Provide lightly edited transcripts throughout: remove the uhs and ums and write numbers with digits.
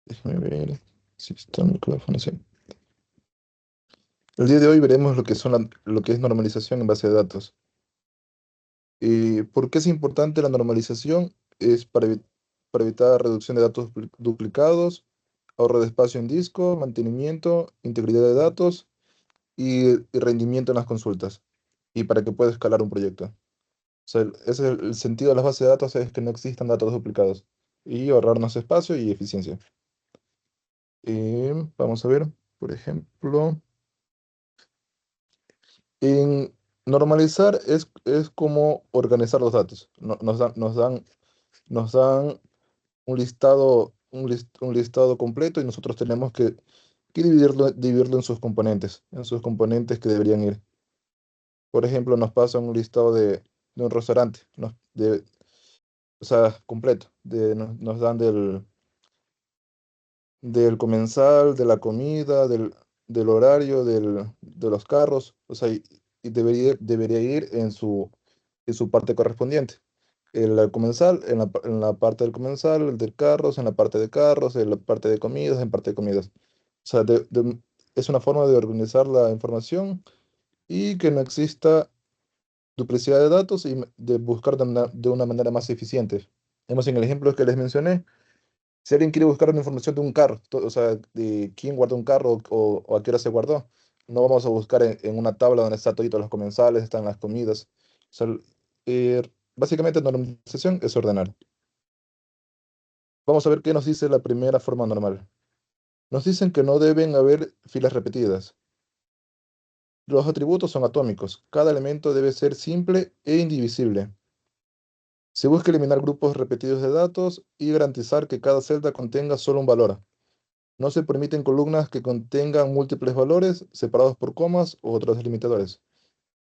Déjame ver si está el micrófono, sí. El día de hoy veremos lo que es normalización en base de datos. ¿Por qué es importante la normalización? Es para evitar reducción de datos duplicados, ahorro de espacio en disco, mantenimiento, integridad de datos y rendimiento en las consultas. Y para que pueda escalar un proyecto. O sea, ese es el sentido de las bases de datos, es que no existan datos duplicados y ahorrarnos espacio y eficiencia. Vamos a ver, por ejemplo. En normalizar es como organizar los datos. Nos dan un listado completo y nosotros tenemos que dividirlo en sus componentes que deberían ir. Por ejemplo, nos pasan un listado de un restaurante, o sea, completo. Nos dan del comensal, de la comida, del horario, de los carros, o sea, y debería ir en su parte correspondiente. El comensal, en la parte del comensal, el de carros, en la parte de carros, en la parte de comidas, en parte de comidas. O sea, es una forma de organizar la información y que no exista duplicidad de datos y de buscar de una manera más eficiente. Vemos en el ejemplo que les mencioné. Si alguien quiere buscar una información de un carro, o sea, de quién guardó un carro o a qué hora se guardó, no vamos a buscar en una tabla donde está todito los comensales, están las comidas. O sea, eh, básicamente normalización es ordenar. Vamos a ver qué nos dice la primera forma normal. Nos dicen que no deben haber filas repetidas. Los atributos son atómicos. Cada elemento debe ser simple e indivisible. Se busca eliminar grupos repetidos de datos y garantizar que cada celda contenga solo un valor. No se permiten columnas que contengan múltiples valores separados por comas u otros delimitadores.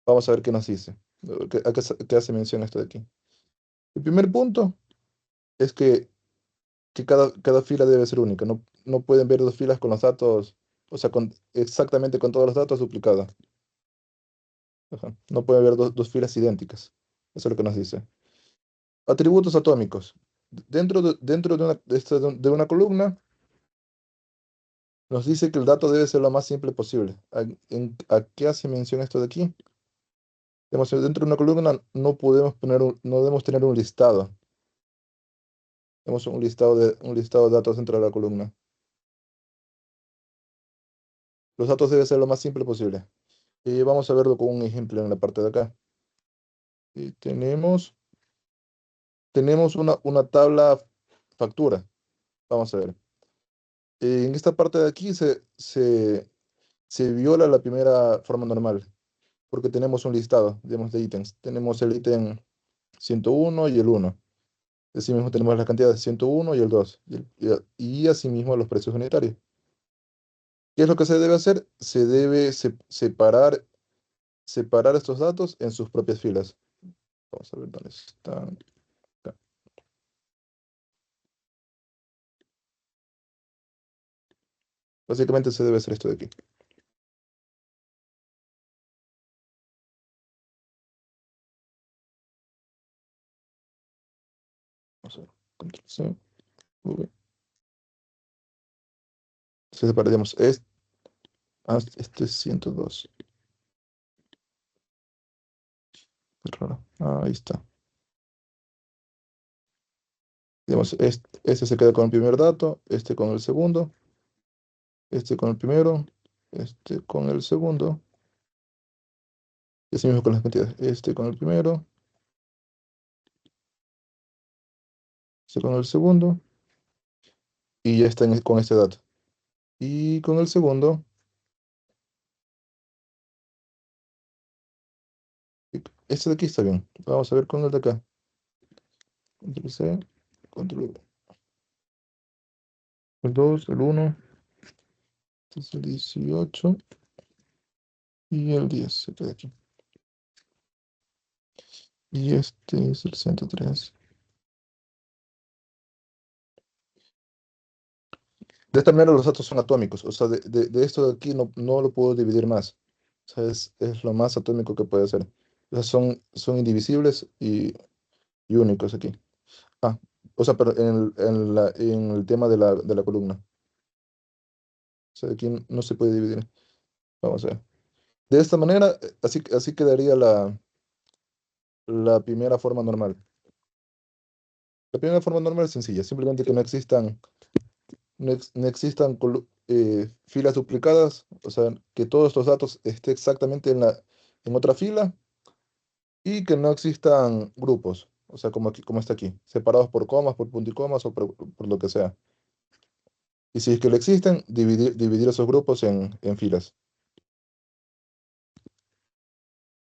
Vamos a ver qué nos dice. ¿A qué hace mención esto de aquí? El primer punto es que cada fila debe ser única. No pueden ver dos filas con los datos, o sea, exactamente con todos los datos duplicados. Ajá. No puede haber dos filas idénticas. Eso es lo que nos dice. Atributos atómicos. Dentro de de una columna, nos dice que el dato debe ser lo más simple posible. ¿A qué hace mención esto de aquí? Digamos, dentro de una columna no debemos tener un listado. Tenemos un listado de datos dentro de la columna. Los datos deben ser lo más simple posible. Y vamos a verlo con un ejemplo en la parte de acá. Y tenemos una tabla factura. Vamos a ver. En esta parte de aquí se viola la primera forma normal, porque tenemos un listado, digamos, de ítems. Tenemos el ítem 101 y el 1. Asimismo tenemos las cantidades 101 y el 2. Y asimismo los precios unitarios. ¿Qué es lo que se debe hacer? Se debe separar estos datos en sus propias filas. Vamos a ver dónde están. Acá. Básicamente se debe hacer esto de aquí. Vamos a ver. Control C, V. Se separaríamos. Este es 102. Qué raro. Ahí está. Digamos, este se queda con el primer dato, este con el segundo, este con el primero, este con el segundo, y así mismo con las cantidades. Este con el primero, este con el segundo, y ya está con este dato. Y con el segundo, este de aquí está bien. Vamos a ver con el de acá. Control C, control V. El 2, el uno, este es el 18 y el 10 se queda aquí. Y este es el 103. De esta manera los datos son atómicos. O sea, de esto de aquí no lo puedo dividir más. O sea, es lo más atómico que puede ser. O sea, son indivisibles y únicos aquí. Ah. O sea, pero en el tema de la columna. O sea, aquí no se puede dividir. Vamos a ver. De esta manera, así quedaría la primera forma normal. La primera forma normal es sencilla, simplemente que no existan filas duplicadas, o sea, que todos los datos estén exactamente en otra fila y que no existan grupos, o sea, como aquí, como está aquí, separados por comas, por punto y comas o por lo que sea. Y si es que le existen, dividir esos grupos en filas.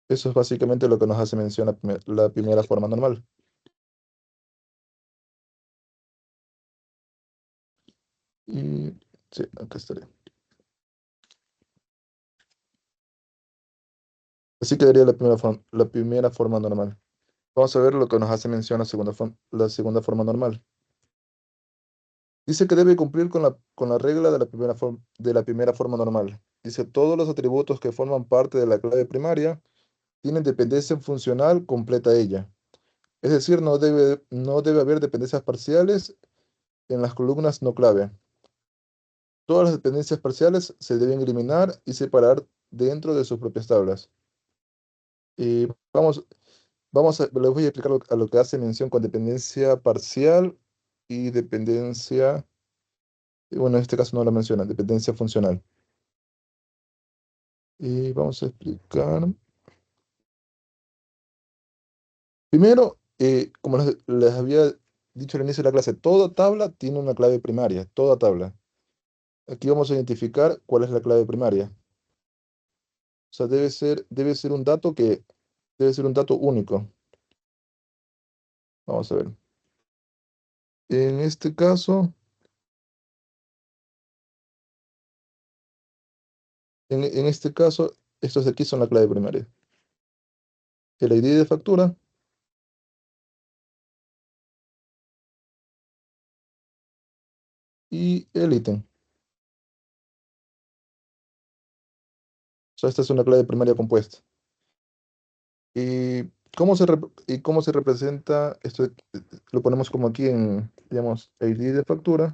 Eso es básicamente lo que nos hace mención la primera forma normal. Y sí, acá estaría. Así quedaría la primera forma normal. Vamos a ver lo que nos hace mención la segunda forma normal. Dice que debe cumplir con la regla de la primera forma normal. Dice, todos los atributos que forman parte de la clave primaria tienen dependencia funcional completa a ella. Es decir, no debe haber dependencias parciales en las columnas no clave. Todas las dependencias parciales se deben eliminar y separar dentro de sus propias tablas. Y les voy a explicar a lo que hace mención con dependencia parcial y dependencia, y bueno, en este caso no la menciona, dependencia funcional. Y vamos a explicar. Primero, como les había dicho al inicio de la clase, toda tabla tiene una clave primaria, toda tabla. Aquí vamos a identificar cuál es la clave primaria. O sea, debe ser un dato único. Vamos a ver. En este caso, en este caso, estos de aquí son la clave primaria. El ID de factura y el ítem. O sea, esta es una clave primaria compuesta. ¿Y cómo se representa esto? Lo ponemos como aquí en, digamos, ID de factura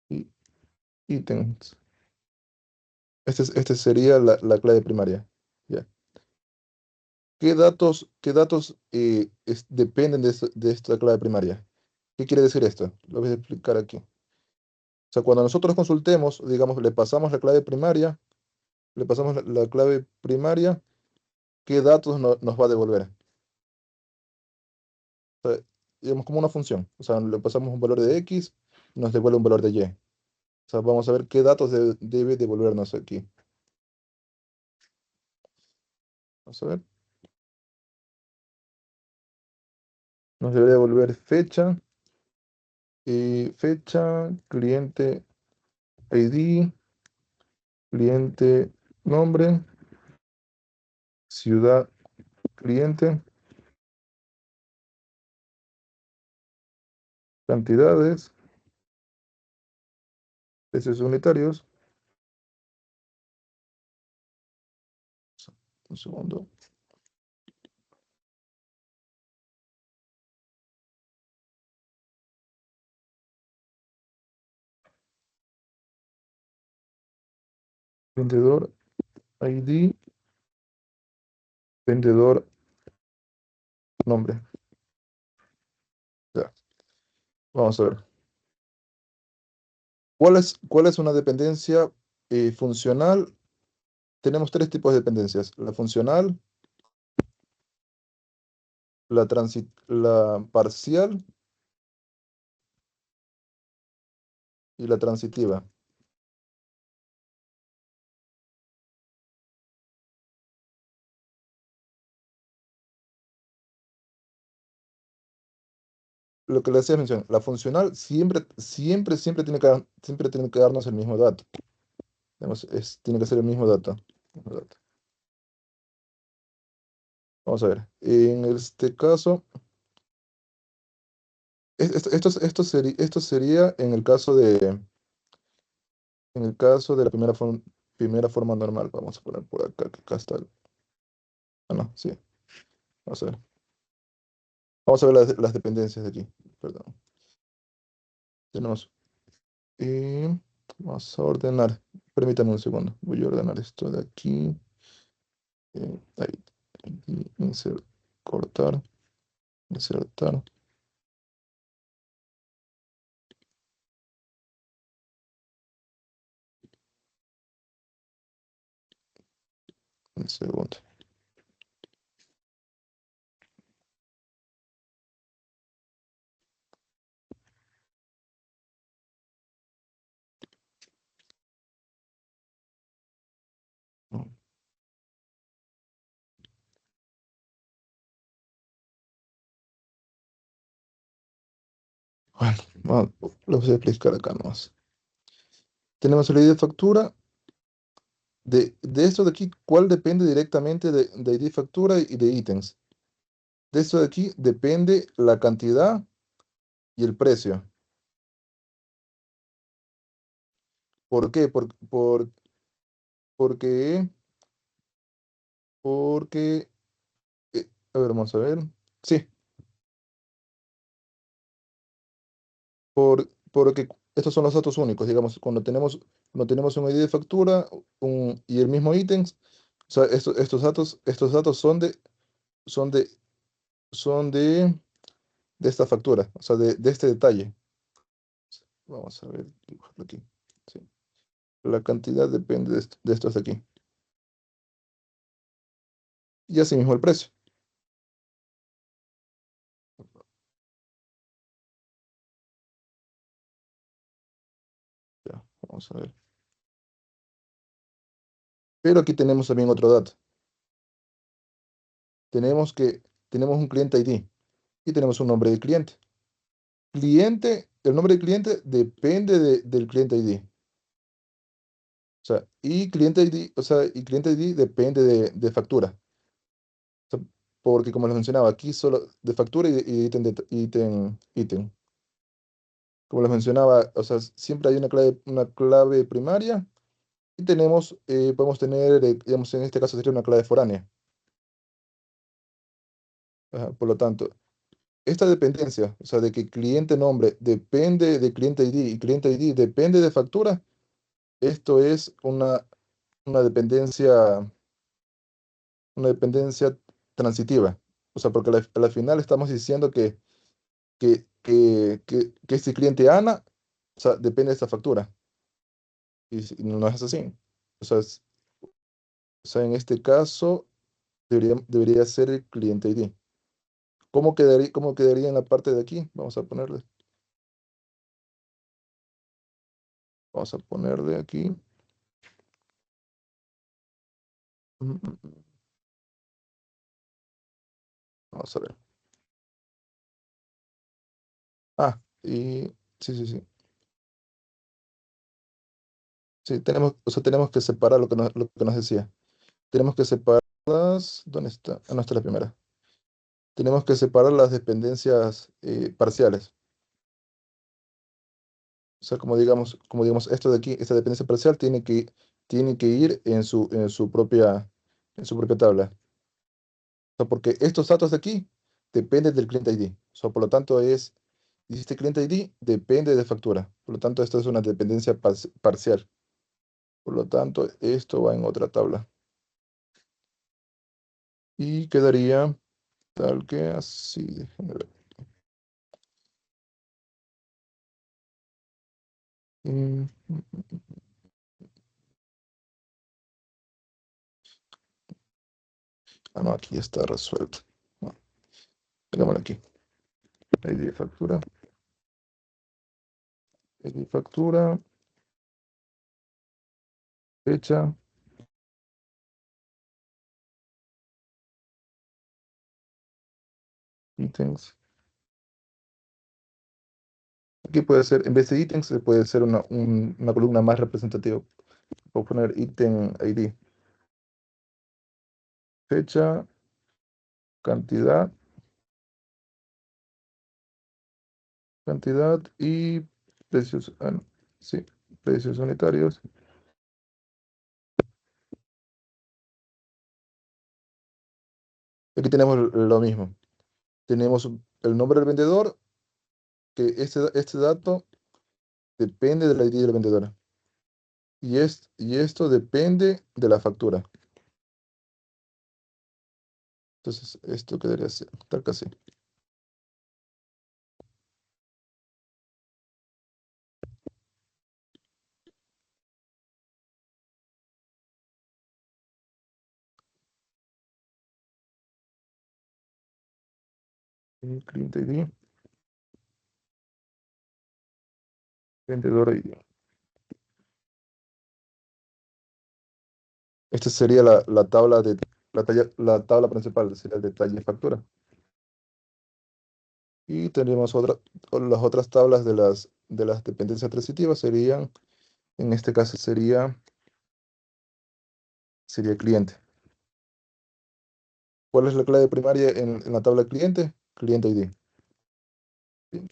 y ítems. Este sería la clave primaria. Ya. Qué datos dependen de esta clave primaria? ¿Qué quiere decir esto? Lo voy a explicar aquí. O sea, cuando nosotros consultemos, digamos, le pasamos la clave primaria, ¿qué datos nos va a devolver? O sea, digamos, como una función. O sea, le pasamos un valor de X, nos devuelve un valor de Y. O sea, vamos a ver qué datos debe devolvernos aquí. Vamos a ver. Nos debería devolver fecha, cliente ID, cliente nombre, ciudad cliente, cantidades, precios unitarios. Un segundo. Vendedor ID, vendedor nombre. Ya, vamos a ver. ¿Cuál es una dependencia funcional? Tenemos tres tipos de dependencias. La funcional, la parcial y la transitiva. Lo que le hacía mención, la funcional siempre tiene que darnos el mismo dato. Digamos, tiene que ser el mismo dato. Mismo dato. Vamos a ver. En este caso, esto sería en el caso de la primera forma normal. Vamos a poner por acá, que acá está. Ah, no, sí. Vamos a ver. Vamos a ver las dependencias de aquí. Perdón. Tenemos, eh, vamos a ordenar. Permítame un segundo. Voy a ordenar esto de aquí. Ahí. Aquí, cortar, insertar. Un segundo. Bueno, lo voy a explicar acá nomás. Tenemos el ID de factura. De esto de aquí, ¿cuál depende directamente de ID factura y de ítems? De esto de aquí depende la cantidad y el precio. ¿Por qué? Porque, porque, a ver, vamos a ver. Sí, porque estos son los datos únicos, digamos, cuando tenemos un ID de factura y el mismo ítem, o sea, estos datos son de, son de esta factura, o sea, de este detalle. Vamos a ver, dibujarlo aquí. Sí. La cantidad depende de estos de aquí. Y asimismo el precio. Ya, vamos a ver. Pero aquí tenemos también otro dato. Tenemos un cliente ID y tenemos un nombre de cliente. El nombre del cliente depende del cliente ID. O sea, y cliente ID, o sea, y cliente ID depende de factura. O sea, porque como les mencionaba, aquí solo de factura y ítem, ítem. Como les mencionaba, o sea, siempre hay una clave primaria y podemos tener, digamos, en este caso sería una clave foránea. Ajá, por lo tanto, esta dependencia, o sea, de que cliente nombre depende de cliente ID y cliente ID depende de factura, esto es una dependencia, una dependencia transitiva. O sea, porque a la final estamos diciendo que este cliente Ana, o sea, depende de esta factura. Y no es así. O sea, o sea, en este caso debería ser el cliente ID. Cómo quedaría en la parte de aquí? Vamos a ponerle aquí. Mm, mm, mm. Vamos a ver. Ah, y sí, sí, sí. Sí, o sea, tenemos que separar lo que nos decía. Tenemos que separarlas. ¿Dónde está? Ah, no, está la primera. Tenemos que separar las dependencias parciales. O sea, como digamos, esto de aquí, esta dependencia parcial tiene que ir en su propia tabla. O sea, porque estos datos de aquí dependen del cliente ID. O sea, por lo tanto, y este cliente ID depende de factura. Por lo tanto, esto es una dependencia parcial. Por lo tanto, esto va en otra tabla. Y quedaría tal que así. Déjenme ver. Mm, Ah, no, aquí está resuelto. Bueno, hagámoslo aquí. ID de factura. ID de factura. Fecha. Ítems. Aquí puede ser, en vez de ítems, puede ser una columna más representativa. Puedo poner ítem ID. Fecha, cantidad, cantidad y precios. No, sí, precios unitarios. Aquí tenemos lo mismo. Tenemos el nombre del vendedor, que este dato depende del ID del vendedor. Y esto depende de la factura. Entonces, esto quedaría así, tal que así. Cliente ID, vendedor ID. Esta sería la tabla de la tabla principal, sería el detalle de factura. Y tenemos las otras tablas de las dependencias transitivas serían, en este caso sería cliente. ¿Cuál es la clave primaria en la tabla cliente? Cliente ID. ¿Sí?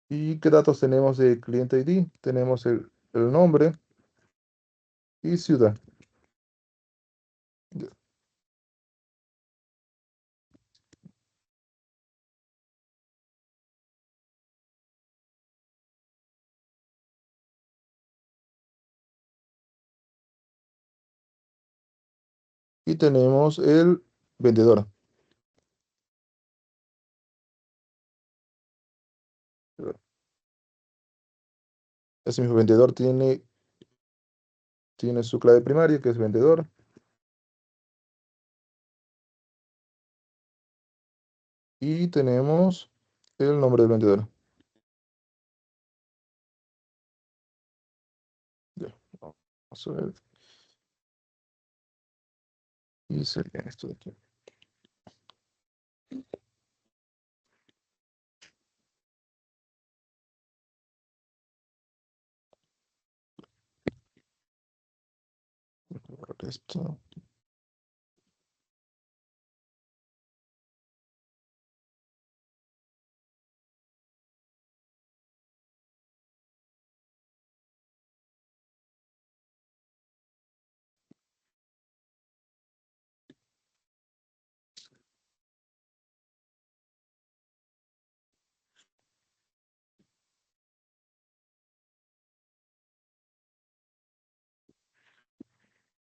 ¿Y qué datos tenemos de cliente ID? Tenemos el nombre y ciudad. Ya. Y tenemos el vendedor. Ese mismo vendedor tiene su clave primaria, que es vendedor. Y tenemos el nombre del vendedor. Ya, vamos a ver. Y sería esto de aquí. Borrar esto.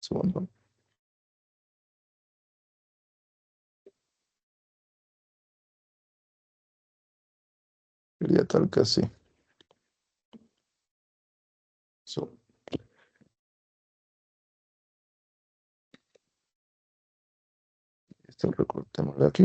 Segundo. Sería tal que así. So, esto recortémoslo aquí.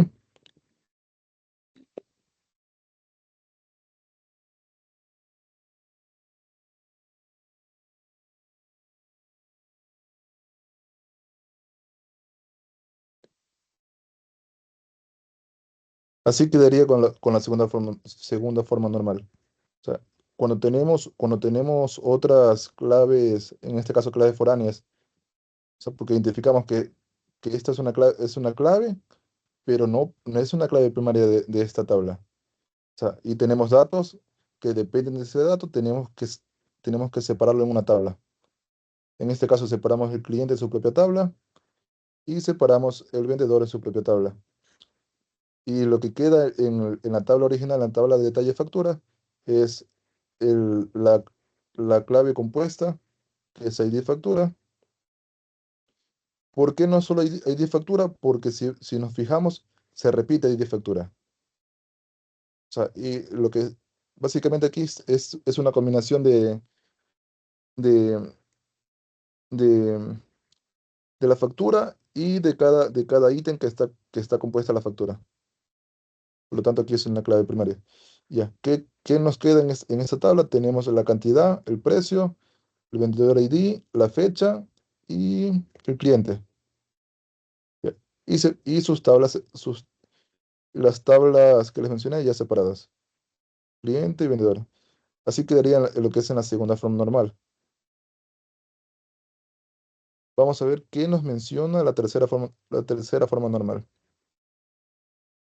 Así quedaría con la segunda forma normal. O sea, cuando tenemos otras claves, en este caso claves foráneas, o sea, porque identificamos que esta es una clave, pero no es una clave primaria de esta tabla. O sea, y tenemos datos que dependen de ese dato, tenemos que separarlo en una tabla. En este caso separamos el cliente en su propia tabla y separamos el vendedor en su propia tabla. Y lo que queda en la tabla original, en la tabla de detalle factura, es la clave compuesta, que es ID factura. ¿Por qué no solo ID factura? Porque si nos fijamos, se repite ID factura. O sea, y lo que básicamente aquí es una combinación de, de, de la factura y de cada ítem que está compuesta la factura. Por lo tanto, aquí es una clave primaria. Ya, ¿qué nos queda en esta tabla? Tenemos la cantidad, el precio, el vendedor ID, la fecha y el cliente. Ya. Y las tablas que les mencioné ya separadas. Cliente y vendedor. Así quedaría en lo que es en la segunda forma normal. Vamos a ver qué nos menciona la tercera forma normal.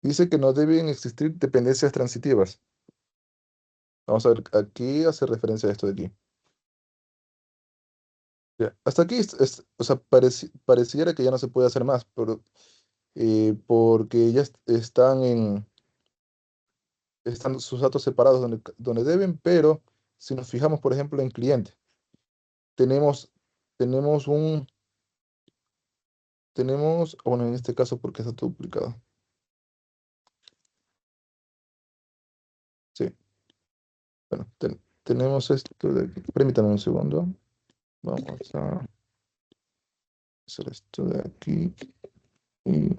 Dice que no deben existir dependencias transitivas. Vamos a ver a qué hace referencia esto de aquí. Ya, hasta aquí, o sea, pareciera que ya no se puede hacer más, pero, porque ya están sus datos separados donde deben, pero si nos fijamos, por ejemplo, en cliente, tenemos, tenemos un, bueno, en este caso, porque está todo duplicado. Sí, bueno, tenemos esto de aquí. Permítame un segundo. Vamos a hacer esto de aquí y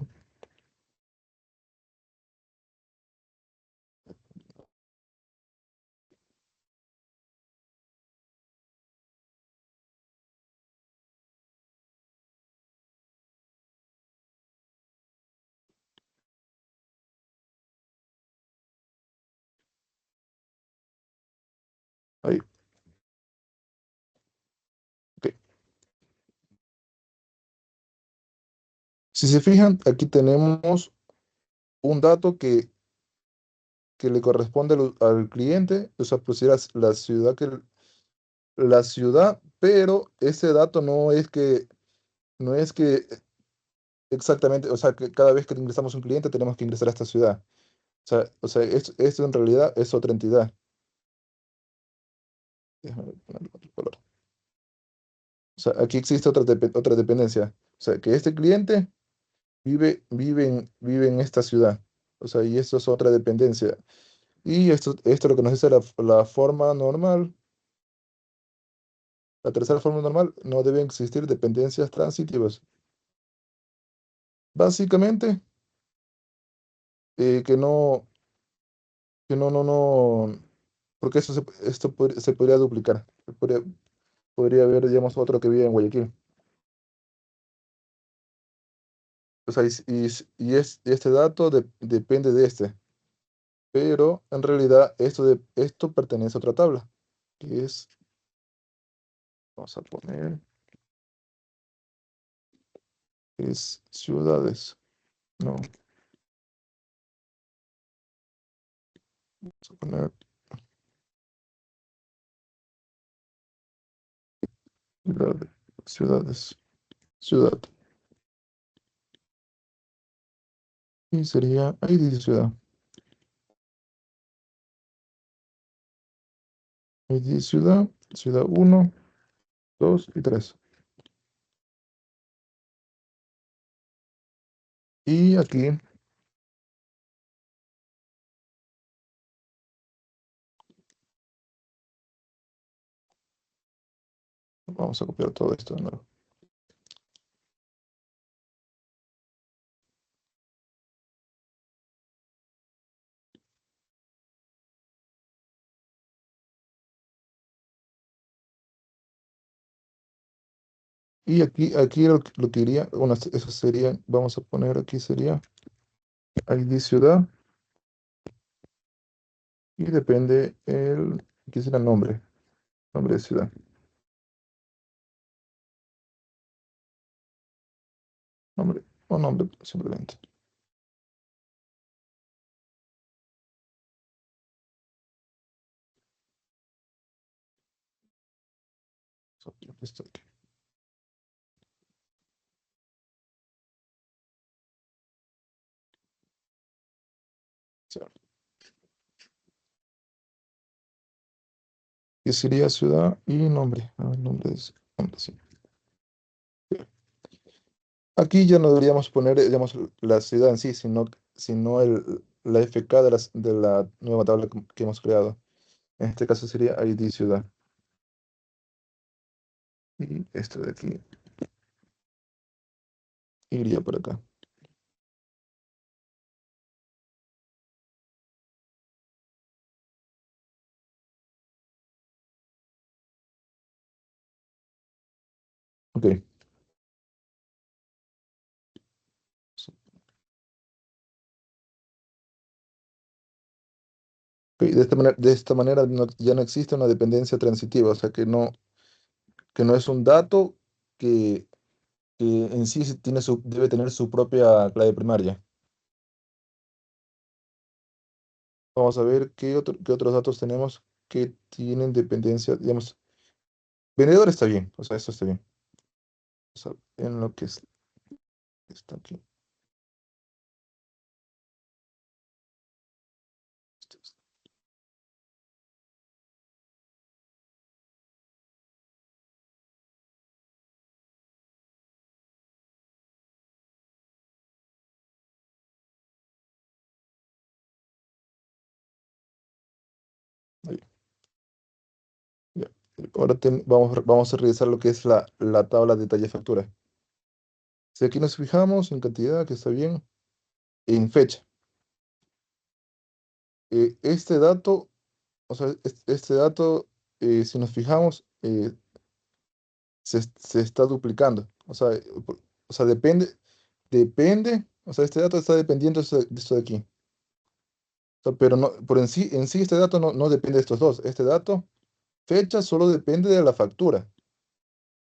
ahí. Ok. Si se fijan, aquí tenemos un dato que le corresponde al cliente, o sea, pusieras la ciudad la ciudad, pero ese dato no es que exactamente, o sea, que cada vez que ingresamos un cliente tenemos que ingresar a esta ciudad. O sea, esto en realidad es otra entidad. Déjame ponerle otro color. O sea, aquí existe otra dependencia. O sea, que este cliente vive en esta ciudad. O sea, y esto es otra dependencia. Y esto lo que nos dice la forma normal. La tercera forma normal, no deben existir dependencias transitivas. Básicamente, que no, porque se podría duplicar. Podría haber, digamos, otro que vive en Guayaquil. O sea, y este dato depende de este. Pero en realidad esto pertenece a otra tabla, que es, vamos a poner, es ciudades. No, vamos a poner ciudades. Ciudades. Ciudad. Y sería, ahí dice ciudad. Ahí dice ciudad, ciudad uno, 2 y 3. Y aquí vamos a copiar todo esto de nuevo. Y aquí lo que iría, bueno, eso sería, vamos a poner aquí sería ID ciudad y depende aquí será nombre de ciudad, nombre o nombre simplemente. Esto aquí. Sí. Que sería ciudad y nombre. Nombre nombre, sí. Aquí ya no deberíamos poner, digamos, la ciudad en sí, sino la FK de la nueva tabla que hemos creado. En este caso sería ID ciudad. Y esto de aquí iría por acá. Ok. Ok, de esta manera ya no existe una dependencia transitiva, o sea que no es un dato que, que en sí debe tener su propia clave primaria. Vamos a ver qué otros datos tenemos que tienen dependencia, digamos, vendedor está bien, o sea, eso está bien. en lo que está aquí. Ahí, ya. Ahora vamos a revisar lo que es la tabla de detalle factura. Si aquí nos fijamos en cantidad, que está bien, en fecha. Este dato, o sea, este dato, si nos fijamos, se está duplicando. O sea, depende, o sea, este dato está dependiendo de esto de aquí. O sea, pero no, por en sí este dato no depende de estos dos. Este dato, fecha, solo depende de la factura.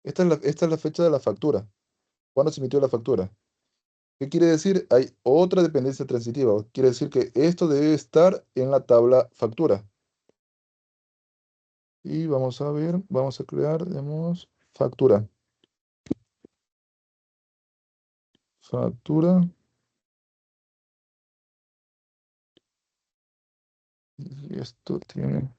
Esta es la fecha de la factura. ¿Cuándo se emitió la factura? ¿Qué quiere decir? Hay otra dependencia transitiva. Quiere decir que esto debe estar en la tabla factura. Y vamos a ver, vamos a crear, digamos, factura. Factura. Y esto tiene.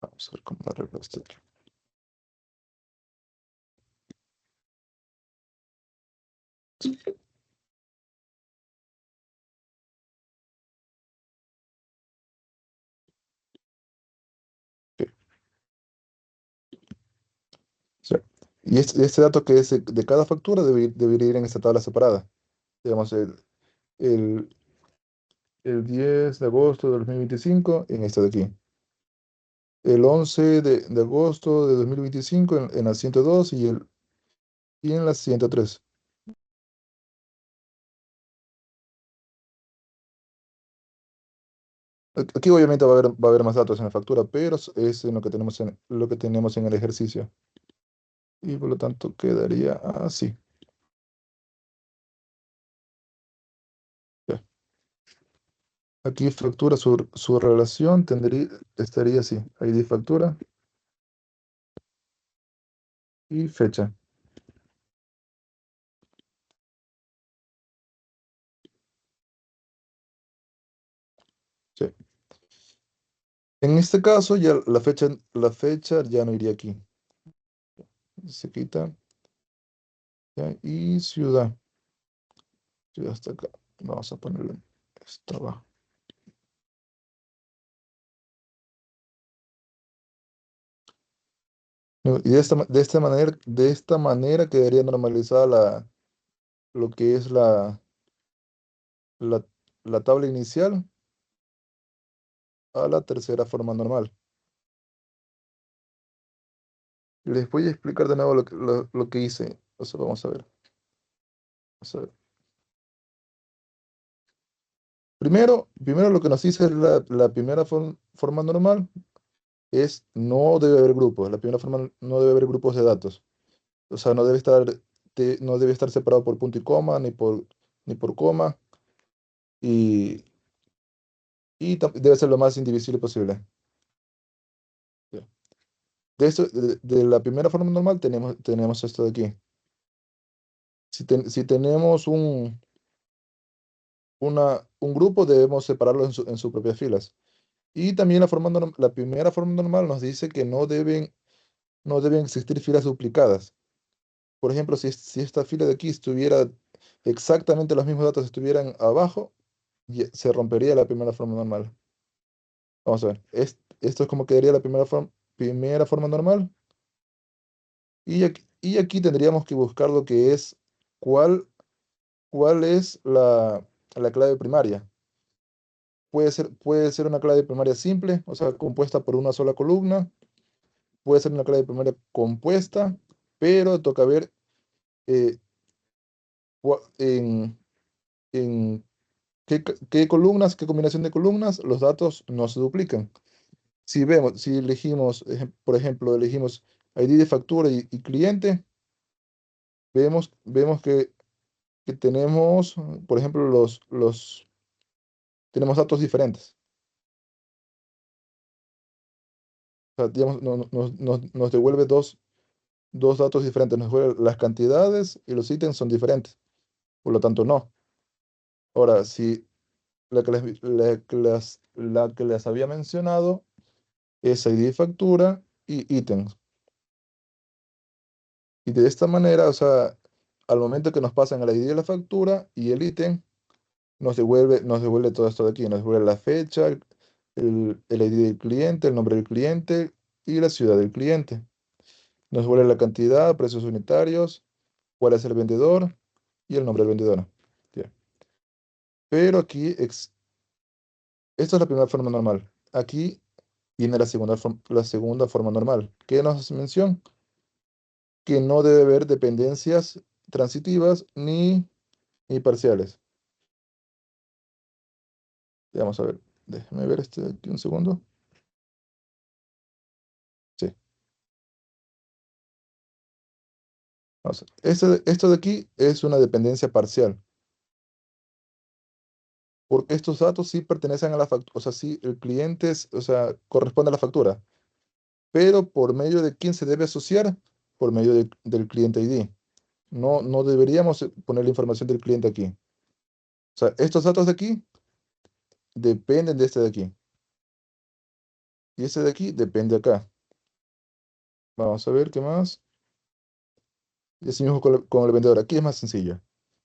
Vamos a ver cómo arreglo esto aquí. Ok, sí. Y este dato que es de cada factura debería ir en esta tabla separada. Digamos, el, el 10 de agosto de 2025 en esta de aquí. El 11 de agosto de 2025 en la 102 y en la 103. Aquí obviamente va a haber más datos en la factura, pero es en lo que tenemos en el ejercicio. Y por lo tanto quedaría así. Ya. Aquí factura, su relación estaría así. ID factura y fecha. Sí. En este caso, ya la fecha ya no iría aquí. Se quita. Ya, y ciudad. Ciudad está acá. Vamos a ponerle esto abajo. No, y de esta manera quedaría normalizada lo que es la, la tabla inicial a la tercera forma normal. Les voy a explicar de nuevo lo que hice. O sea, vamos a ver. Vamos a ver. Primero lo que nos dice la primera forma normal es no debe haber grupos. La primera forma no debe haber grupos de datos. O sea, no debe estar separado por punto y coma, ni por coma. Y, debe ser lo más indivisible posible. Ya. De la primera forma normal tenemos esto de aquí. Si tenemos un grupo, debemos separarlo en sus propias filas. Y también la primera forma normal nos dice que no deben existir filas duplicadas. Por ejemplo, si esta fila de aquí estuviera exactamente los mismos datos estuvieran abajo, se rompería la primera forma normal. Vamos a ver. Esto es como quedaría la primera forma normal. Y aquí tendríamos que buscar lo que es cuál es la clave primaria. Puede ser una clave primaria simple, o sea, compuesta por una sola columna. Puede ser una clave primaria compuesta, pero toca ver eh, en qué columnas, qué combinación de columnas los datos no se duplican. Si elegimos, por ejemplo, elegimos ID de factura y cliente, vemos que tenemos, por ejemplo, tenemos datos diferentes. O sea, digamos, nos devuelve dos datos diferentes. Nos devuelve las cantidades y los ítems son diferentes. Por lo tanto, no. Ahora, si la que les había mencionado es ID de factura y ítems. Y de esta manera, o sea, al momento que nos pasan el ID de la factura y el ítem, nos devuelve todo esto de aquí. Nos devuelve la fecha, el ID del cliente, el nombre del cliente y la ciudad del cliente. Nos devuelve la cantidad, precios unitarios, cuál es el vendedor y el nombre del vendedor. Ya. Pero aquí, esta es la primera forma normal. Aquí viene la segunda forma normal. ¿Qué nos hace mención? Que no debe haber dependencias transitivas ni parciales. Vamos a ver, déjeme ver este aquí un segundo. Sí, vamos a ver. Esto de aquí es una dependencia parcial, porque estos datos sí pertenecen a la factura, o sea, sí, el cliente o sea, corresponde a la factura, pero por medio de quién se debe asociar, por medio del cliente ID. No deberíamos poner la información del cliente aquí. O sea, estos datos de aquí dependen de este de aquí, y este de aquí depende acá. Vamos a ver qué más. Y así mismo con el vendedor. Aquí es más sencillo.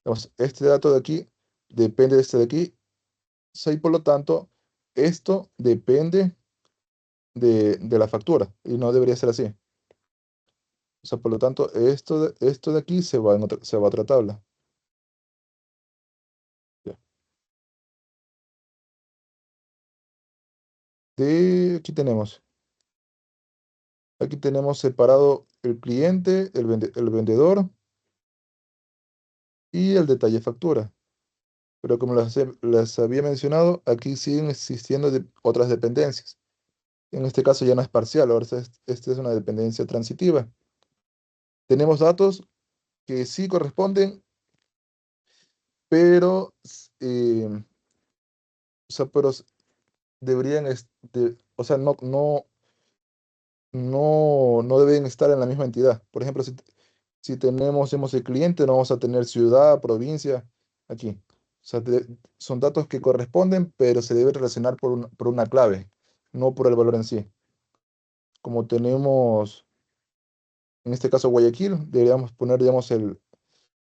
Vamos, este dato de aquí depende de este de aquí. Sí, por lo tanto, esto depende de la factura y no debería ser así. O sea, por lo tanto, esto de aquí se va a otra tabla. Ya. Aquí tenemos separado el cliente, el vendedor y el detalle factura. Pero como les había mencionado, aquí siguen existiendo otras dependencias. En este caso ya no es parcial, ahora esta es una dependencia transitiva. Tenemos datos que sí corresponden, pero, o sea, deberían, o sea, no deben estar en la misma entidad. Por ejemplo, si tenemos el cliente, no vamos a tener ciudad, provincia, aquí. O sea, son datos que corresponden, pero se deben relacionar por una clave, no por el valor en sí. Como tenemos, en este caso, Guayaquil, deberíamos poner, digamos,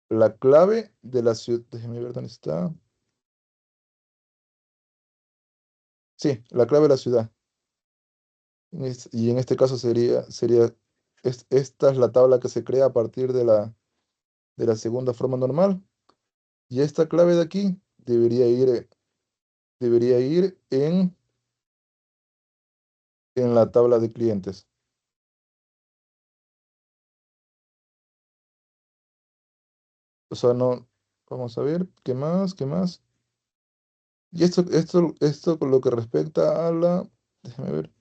la clave de la ciudad. Déjeme ver dónde está. Sí, la clave de la ciudad. Y en este caso esta es la tabla que se crea a partir de la segunda forma normal. Y esta clave de aquí debería ir en la tabla de clientes. O sea, no, vamos a ver, ¿qué más? ¿Qué más? Y esto con lo que respecta a déjame ver,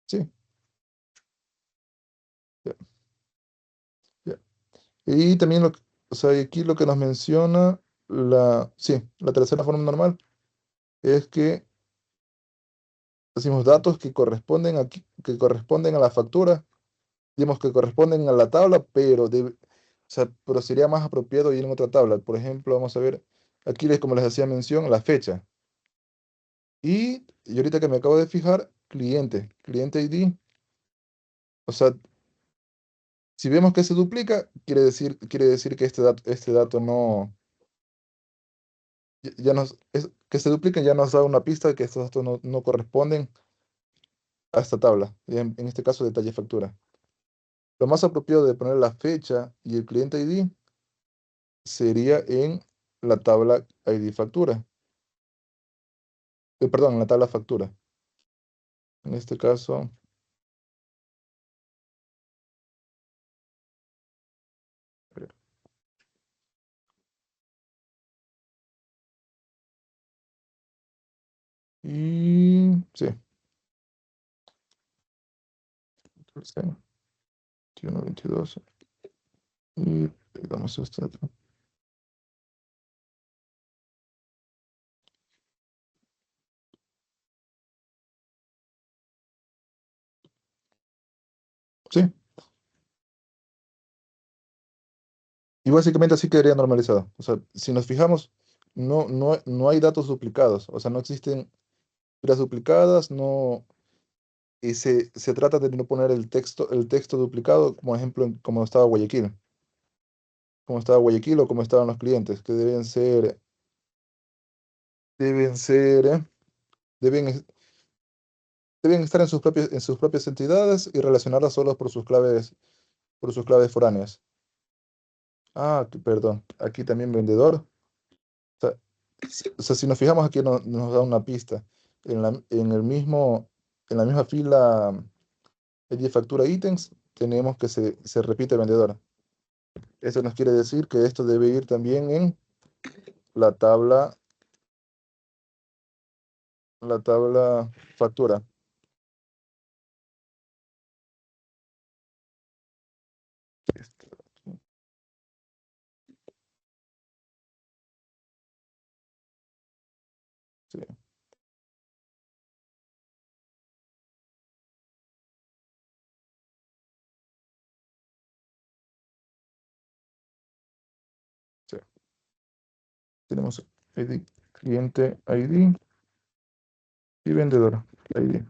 sí, ya, ya. Y también o sea, aquí lo que nos menciona sí, la tercera forma normal es que decimos datos que corresponden que corresponden a la factura, digamos que corresponden a la tabla, o sea, pero sería más apropiado ir en otra tabla. Por ejemplo, vamos a ver, aquí como les hacía mención, la fecha. Y ahorita que me acabo de fijar, cliente ID. O sea, si vemos que se duplica, quiere decir que este dato no, ya nos, que se dupliquen ya nos da una pista de que estos datos no corresponden a esta tabla, en este caso detalle factura. Lo más apropiado de poner la fecha y el cliente ID sería en la tabla ID factura. Perdón, en la tabla factura. En este caso, y sí, 14, 21, 22. Y pegamos esto. Sí, y básicamente así quedaría normalizado. O sea, si nos fijamos, no hay datos duplicados, o sea, no existen filas duplicadas, no, y se trata de no poner el texto duplicado, como ejemplo, como estaba Guayaquil o como estaban los clientes, que deben ser, deben, es- deben estar en sus propias entidades y relacionarlas solo por sus claves foráneas. Ah, perdón, aquí también vendedor. O sea, o sea, si nos fijamos aquí nos da una pista. En la misma fila de factura ítems, tenemos que se repite el vendedor. Eso nos quiere decir que esto debe ir también en la tabla, la tabla factura. Esto, sí, sí. Tenemos ID, cliente ID y vendedor ID.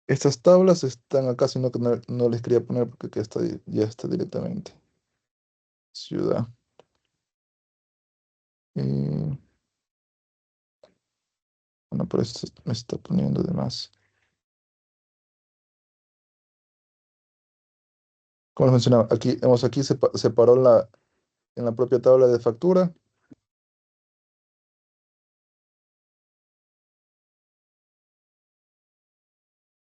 Estas tablas están acá, sino que no les quería poner porque aquí está, ya está directamente. Ciudad. Y bueno, por eso me está poniendo de más. Como les mencionaba, aquí separó en la propia tabla de factura,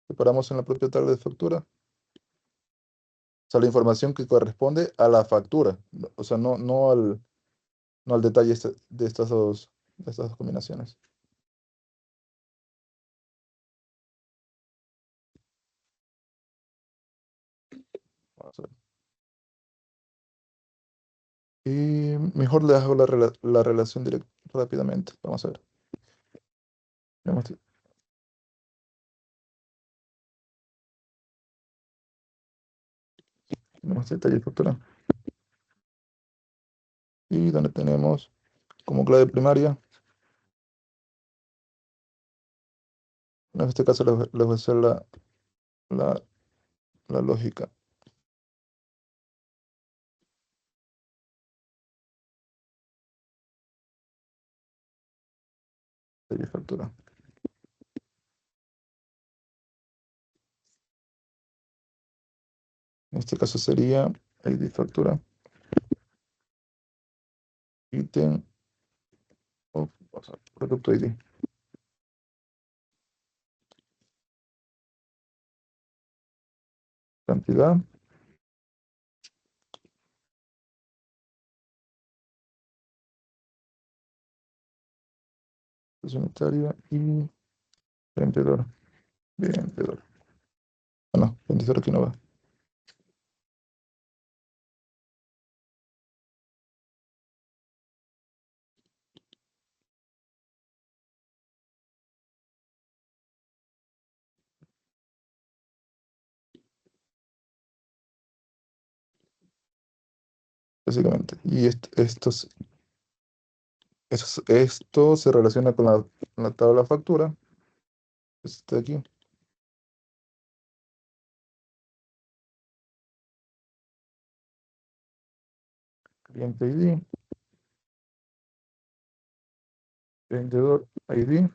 separamos en la propia tabla de factura, o sea, la información que corresponde a la factura, o sea, no al detalle de estas dos combinaciones. Vamos a ver. Y mejor le hago la relación directa rápidamente. Vamos a ver. Tenemos, tenemos detalle de factura. Y donde tenemos como clave primaria, en este caso les voy a hacer la, la lógica de factura. En este caso sería ID factura, ítem o sea, producto ID, cantidad, precio unitaria y vendedor. Vendedor. Ah, no, vendedor aquí no va. Básicamente. Y esto se relaciona con la tabla factura. Este de aquí. Cliente ID, vendedor ID.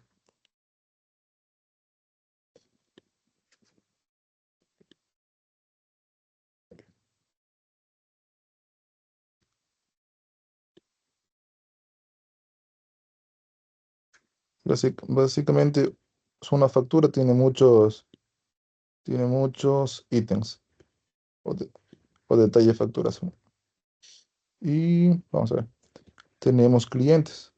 Básicamente, es una factura, tiene muchos ítems o, o detalle de facturas. Y vamos a ver, tenemos clientes.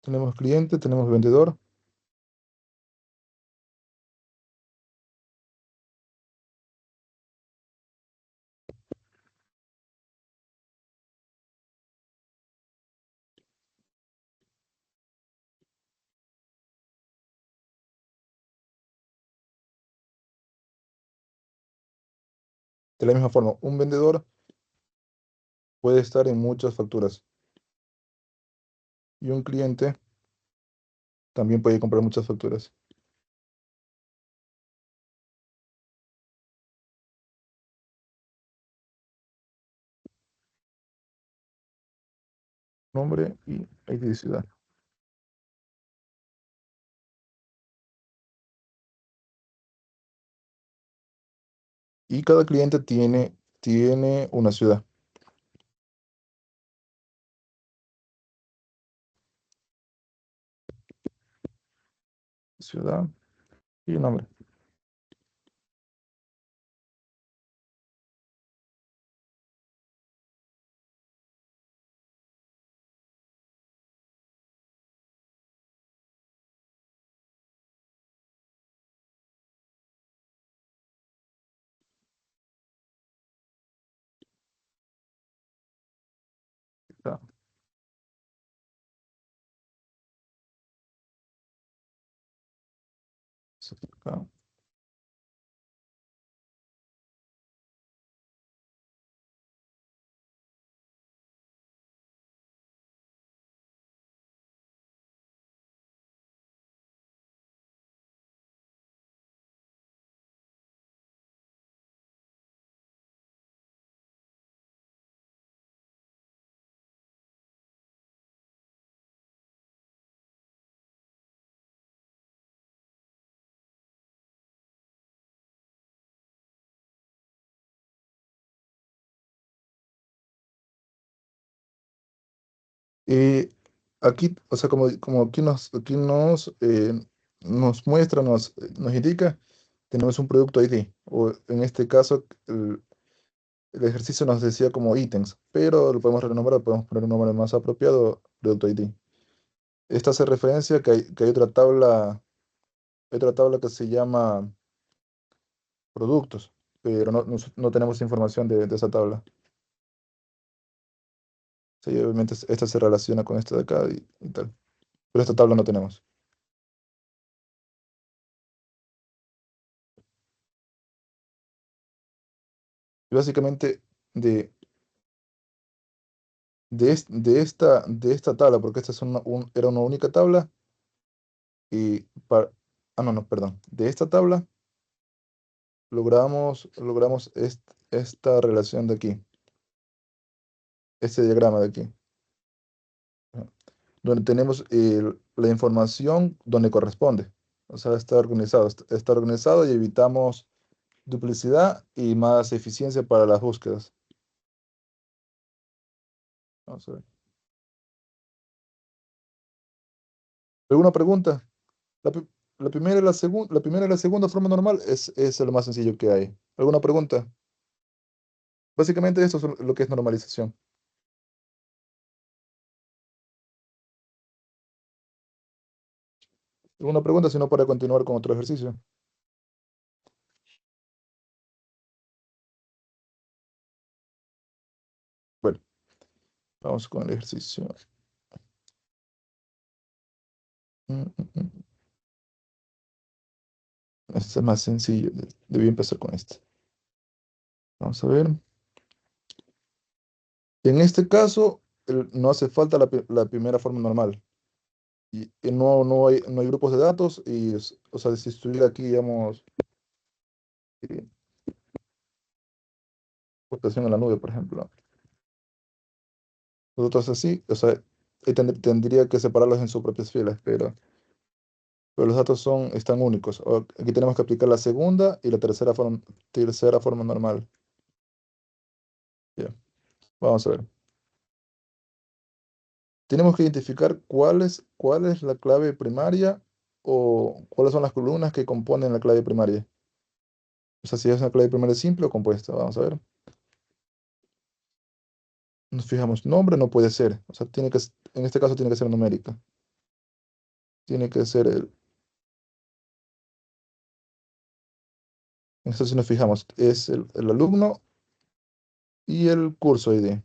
Tenemos cliente, tenemos vendedor. De la misma forma, un vendedor puede estar en muchas facturas y un cliente también puede comprar muchas facturas. Nombre y ID de ciudad. Y cada cliente tiene una ciudad. Ciudad y nombre. Acá, acá, Eh, aquí, o sea, como nos muestra, nos indica, tenemos un producto ID, o en este caso, el ejercicio nos decía como ítems, pero lo podemos renombrar, podemos poner un nombre más apropiado, producto ID. Esta hace referencia que hay otra tabla que se llama productos, pero no tenemos información de esa tabla. Sí, obviamente esta se relaciona con esta de acá y tal, pero esta tabla no tenemos. Y básicamente, de, de esta tabla, porque esta es era una única tabla, y no, no, perdón. De esta tabla logramos esta relación de aquí, este diagrama de aquí, ¿no? Donde tenemos la información donde corresponde. O sea, está organizado y evitamos duplicidad y más eficiencia para las búsquedas. Vamos a ver. ¿Alguna pregunta? La, pri- la primera y la primera y la segunda forma normal es lo más sencillo que hay. ¿Alguna pregunta? Básicamente eso es lo que es normalización. ¿Alguna pregunta? Si no, para continuar con otro ejercicio. Bueno, vamos con el ejercicio. Mm. Este es más sencillo. Debí empezar con este. Vamos a ver. En este caso, no hace falta la primera forma normal. Y no hay grupos de datos. O sea, si estuviera aquí, digamos, eh, computación en la nube, por ejemplo. Los otros así, o sea, ahí tendría que separarlos en sus propias filas, pero los datos están únicos. Aquí tenemos que aplicar la segunda y la tercera forma normal. Ya, vamos a ver. Tenemos que identificar cuál es la clave primaria o cuáles son las columnas que componen la clave primaria. O sea, si es una clave primaria simple o compuesta. Vamos a ver. Nos fijamos, nombre no puede ser. O sea, en este caso tiene que ser numérica. Tiene que ser en esto si nos fijamos, es el alumno y el curso ID.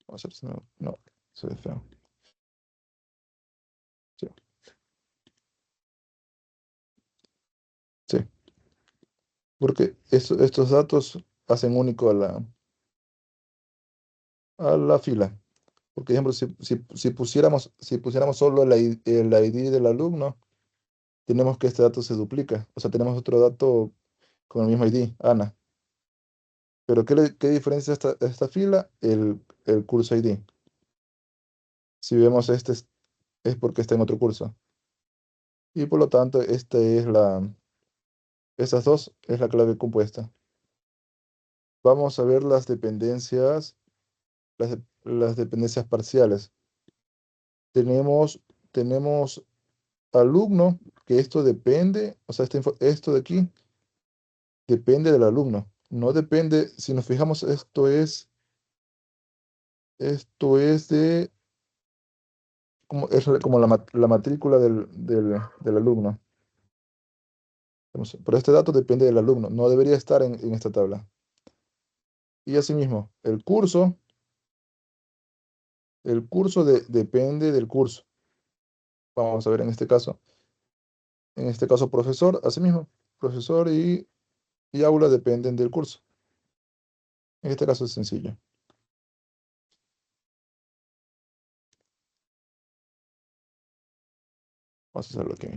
Vamos a ver si no, se ve feo. Sí. porque estos datos hacen único a la fila. Por ejemplo, si pusiéramos solo el ID del alumno, tenemos que este dato se duplica. O sea, tenemos otro dato con el mismo ID, Ana. Pero ¿qué diferencia esta fila? El curso ID. Si vemos es porque está en otro curso. Y por lo tanto, estas dos es la clave compuesta. Vamos a ver las dependencias parciales. Tenemos alumno, que esto depende, o sea, esto de aquí depende del alumno. No depende, si nos fijamos, esto es como la matrícula del alumno. Pero este dato depende del alumno, no debería estar en esta tabla. Y asimismo, depende del curso. Vamos a ver en este caso profesor, asimismo, profesor y aula dependen del curso. En este caso es sencillo. Vamos a hacerlo aquí.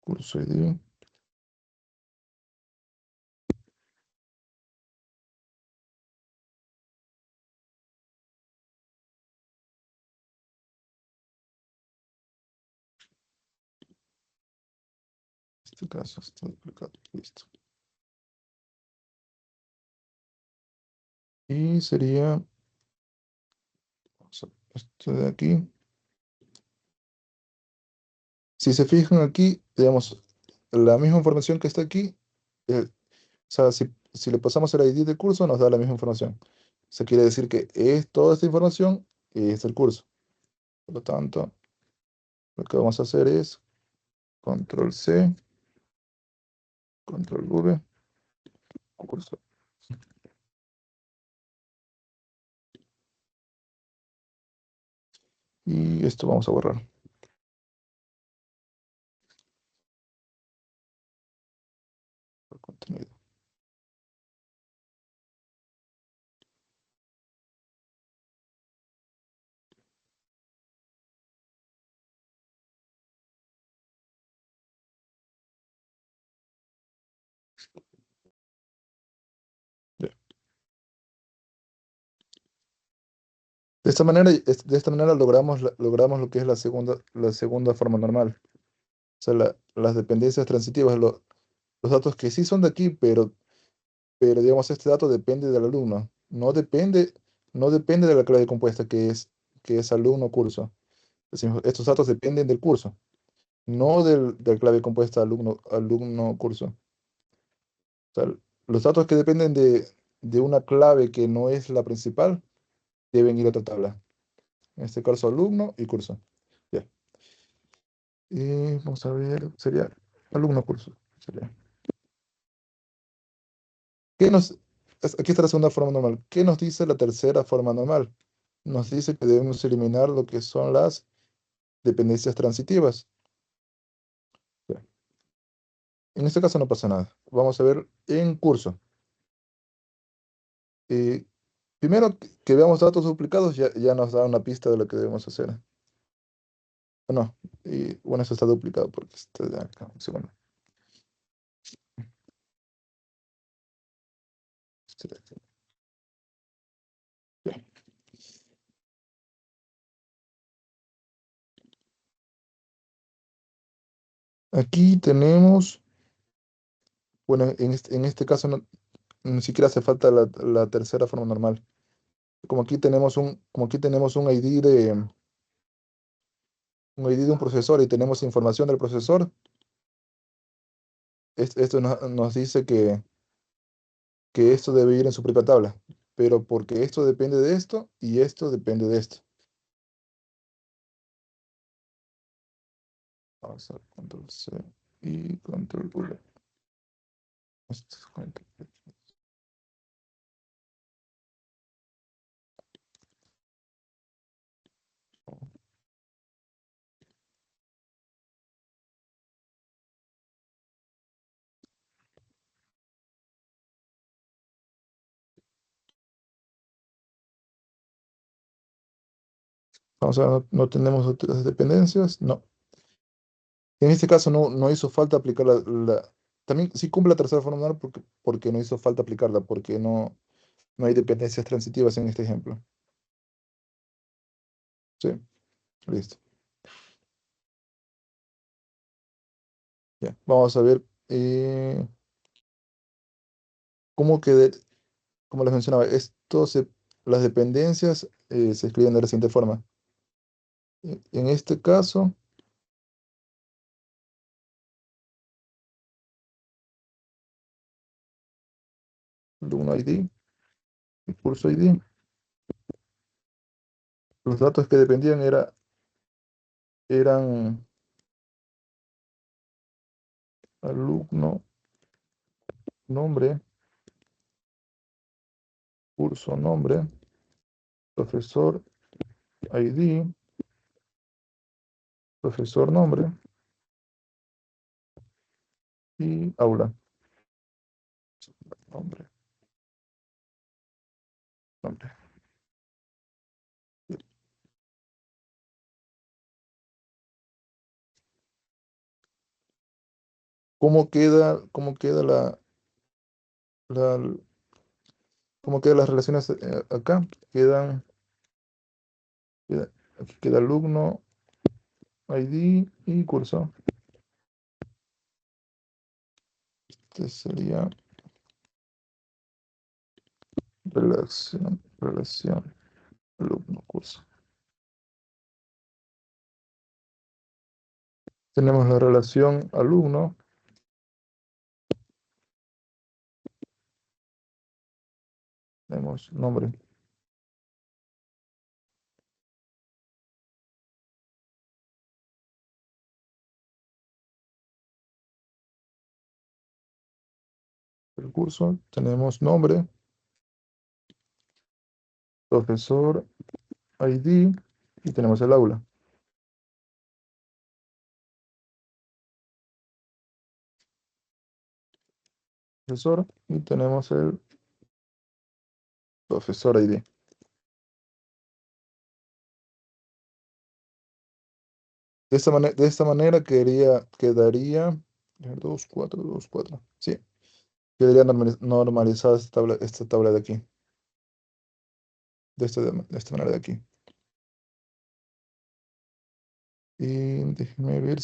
Curso ID. En este caso está duplicado. Listo. Y sería, vamos a ver, esto de aquí. Si se fijan aquí, digamos, la misma información que está aquí, o sea, si le pasamos el ID del curso, nos da la misma información. Eso quiere decir que toda esta información es del curso. Por lo tanto, lo que vamos a hacer es control C, control V, curso. Y esto vamos a borrar el contenido. Ya. De esta manera logramos lo que es la segunda forma normal. O sea, las dependencias transitivas, los datos que sí son de aquí, pero digamos, este dato depende del alumno. No depende de la clave compuesta que es alumno-curso. Decimos, estos datos dependen del curso, no del clave compuesta alumno-curso. O sea, los datos que dependen de una clave que no es la principal deben ir a otra tabla. En este caso, alumno y curso. Ya. Y vamos a ver, sería alumno-curso. Sería. ¿Qué nos, Aquí está la segunda forma normal. ¿Qué nos dice la tercera forma normal? Nos dice que debemos eliminar lo que son las dependencias transitivas. Ya. En este caso no pasa nada. Vamos a ver en curso. Eh, Primero que veamos datos duplicados ya nos da una pista de lo que debemos hacer. ¿O no? Y bueno, eso está duplicado porque está de acá. Un segundo. Este de aquí. Ya. Aquí tenemos, bueno, en este caso ni siquiera hace falta la tercera forma normal. Como aquí tenemos un ID de un profesor y tenemos información del profesor, esto nos dice que esto debe ir en su propia tabla, pero porque esto depende de esto y esto depende de esto. Vamos a ver, control C y control V. Esto es control V. Vamos a ver, no tenemos otras dependencias. No. En este caso no hizo falta aplicar también sí cumple la tercera forma normal porque no hizo falta aplicarla, porque no hay dependencias transitivas en este ejemplo. Sí, listo. Ya, vamos a ver cómo queda, como les mencionaba, las dependencias se escriben de la siguiente forma. En este caso, alumno ID y curso ID, los datos que dependían eran alumno, nombre, curso, nombre, profesor, ID, profesor, nombre y aula, nombre, nombre. ¿Cómo queda la- cómo quedan las relaciones acá? Aquí queda alumno, ID y curso. Este sería relación, alumno, curso. Tenemos la relación alumno, tenemos nombre, el curso, tenemos nombre, profesor, ID y tenemos el aula, profesor y tenemos el profesor ID. De esta manera quedaría 2, 4, 2, 4. Sí, quedaría normalizada esta tabla de aquí, de esta manera de aquí. Y déjenme ver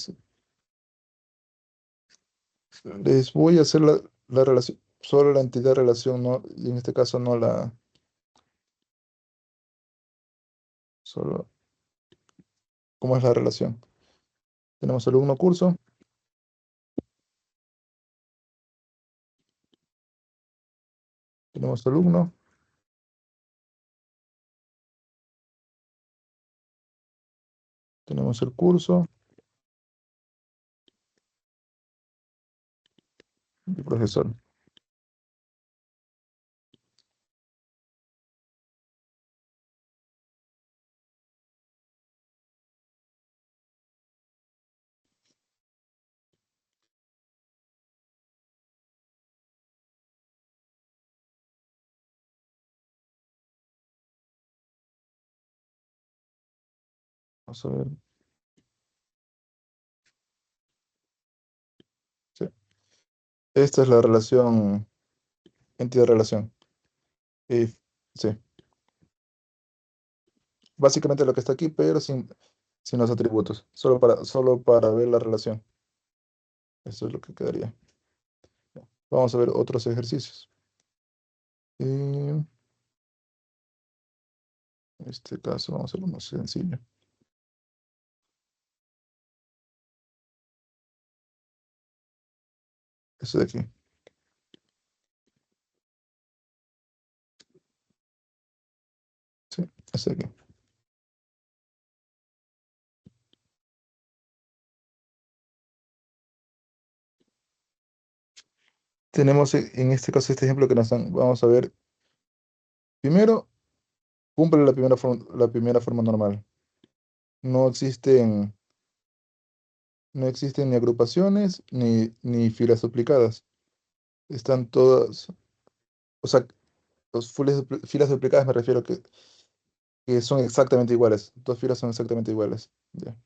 les voy a hacer la relación, solo la entidad relación, no, y en este caso no solo cómo es la relación. Tenemos alumno curso, tenemos alumno, tenemos el curso y profesor. Vamos a ver. Sí. Esta es la relación, entidad relación. Y, sí, básicamente lo que está aquí, pero sin los atributos, solo para ver la relación. Eso es lo que quedaría. Vamos a ver otros ejercicios. En este caso vamos a hacer uno sencillo. Este de aquí. Sí, este de aquí. Tenemos en este caso este ejemplo que nos dan. Vamos a ver. Primero, cumple la primera forma normal. No existen, no existen ni agrupaciones ni filas duplicadas. Están todas, o sea, filas duplicadas me refiero que son exactamente iguales. Dos filas son exactamente iguales. Ya.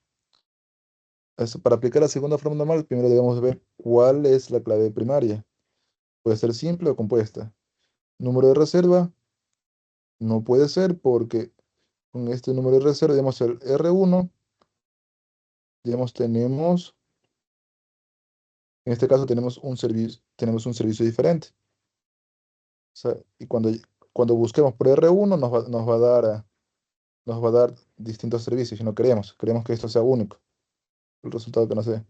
Para aplicar la segunda forma normal, primero debemos ver cuál es la clave primaria. Puede ser simple o compuesta. Número de reserva no puede ser porque con este número de reserva, digamos el R1, digamos en este caso tenemos un servicio diferente. O sea, y cuando busquemos por R1 nos va a dar distintos servicios y no queremos que esto sea único, el resultado que nos dé.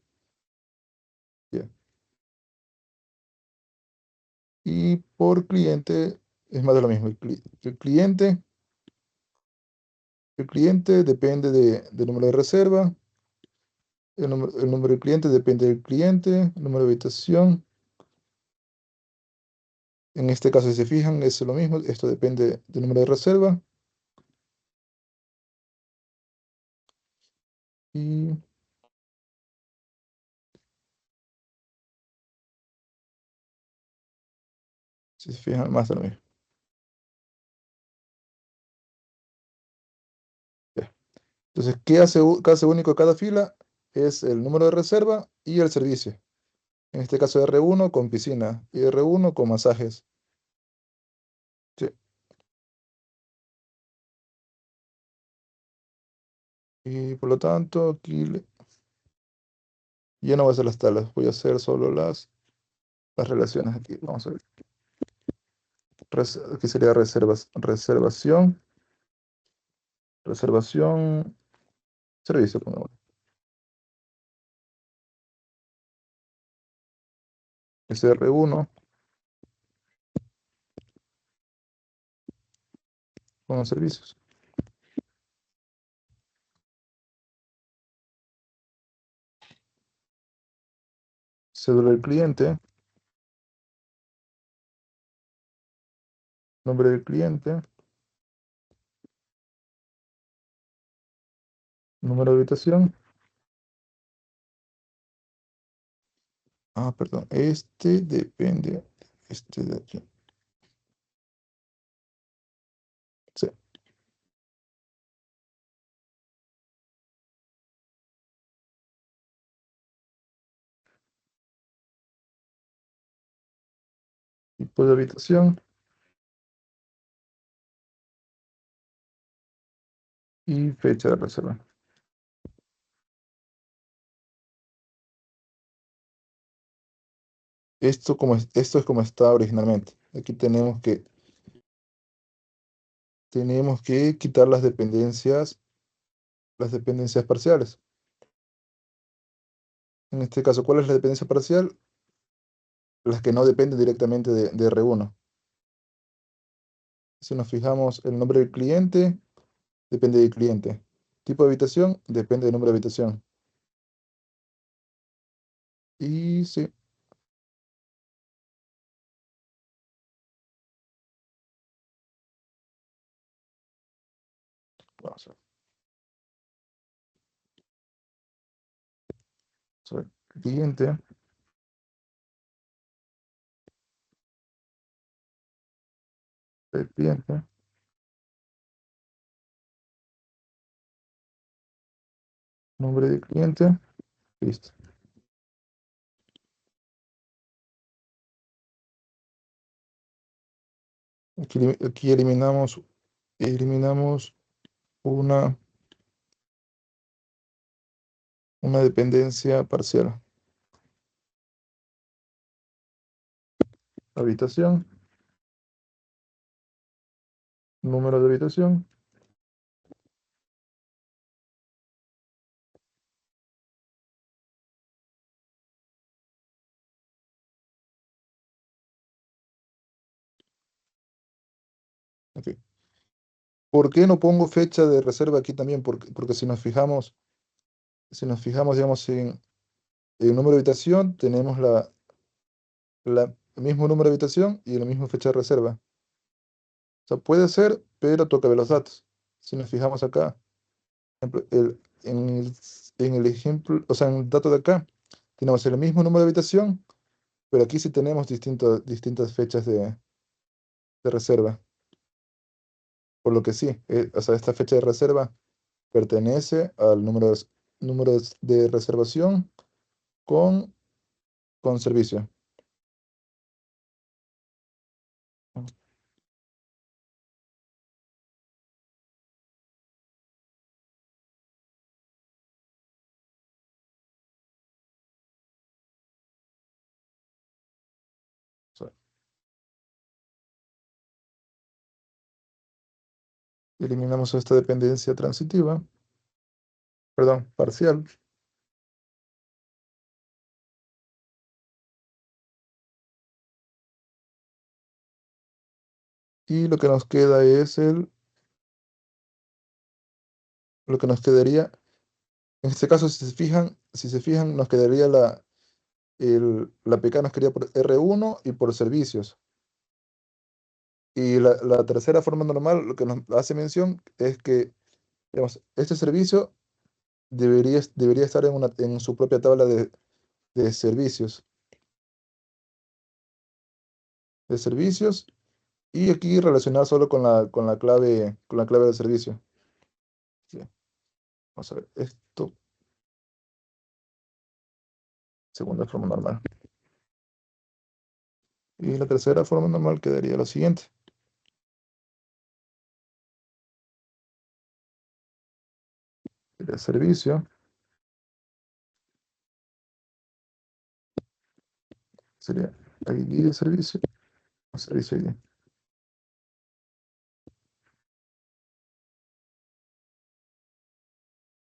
Bien. Y por cliente es más de lo mismo. El cliente depende del número de reserva, el número de cliente depende del cliente, el número de habitación. En este caso, si se fijan, es lo mismo. Esto depende del número de reserva. Y si se fijan, más de lo mismo. Ya. Entonces, ¿qué hace único cada fila? Es el número de reserva y el servicio. En este caso, R1 con piscina y R1 con masajes. Sí. Y por lo tanto, ya no voy a hacer las tablas, voy a hacer solo las relaciones aquí. Vamos a ver. Aquí sería reservación, servicio, pongamos. SR1 con los servicios. Cédula del cliente, nombre del cliente, número de habitación. Ah, perdón, este depende. Este de aquí. Sí, tipo de habitación y fecha de reserva. Esto es como está originalmente. Aquí tenemos que quitar las dependencias parciales. En este caso, ¿cuál es la dependencia parcial? Las que no dependen directamente de R1. Si nos fijamos, el nombre del cliente depende del cliente. Tipo de habitación depende del número de habitación. Y sí, vamos a ver. Cliente, el cliente, nombre del cliente, listo. Aquí eliminamos una, una dependencia parcial. Habitación, número de habitación. Ok. ¿Por qué no pongo fecha de reserva aquí también? Porque si nos fijamos, digamos, en el número de habitación, tenemos el mismo número de habitación y la misma fecha de reserva. O sea, puede ser, pero toca ver los datos. Si nos fijamos acá, por ejemplo, en el ejemplo, o sea, en el dato de acá, tenemos el mismo número de habitación, pero aquí sí tenemos distintas fechas de reserva. Por lo que sí, o sea, esta fecha de reserva pertenece al número de reservación con, con servicio. O sea, eliminamos esta dependencia transitiva, perdón, parcial, y lo que nos queda es lo que nos quedaría, en este caso, si se fijan, nos quedaría la PK nos quedaría por R1 y por servicios. Y la tercera forma normal, lo que nos hace mención es que, digamos, este servicio debería estar en su propia tabla de servicios, de servicios, y aquí relacionar solo con la clave del servicio. Sí, vamos a ver, esto, segunda forma normal. Y la tercera forma normal quedaría lo siguiente. El servicio sería ID de servicio, o servicio ID,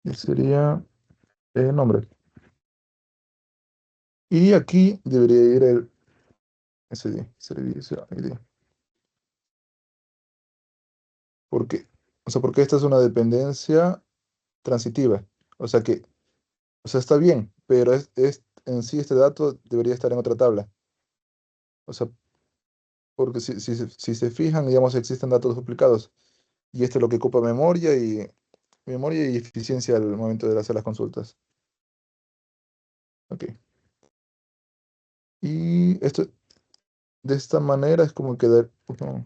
y sería nombre. Y aquí debería ir el SD, servicio ID. Porque, o sea, porque esta es una dependencia transitiva. O sea que, o sea, está bien, pero en sí este dato debería estar en otra tabla. O sea, porque si se fijan, digamos, existen datos duplicados. Y esto es lo que ocupa memoria y eficiencia al momento de hacer las consultas. Ok. Y esto, de esta manera es como quedar, no,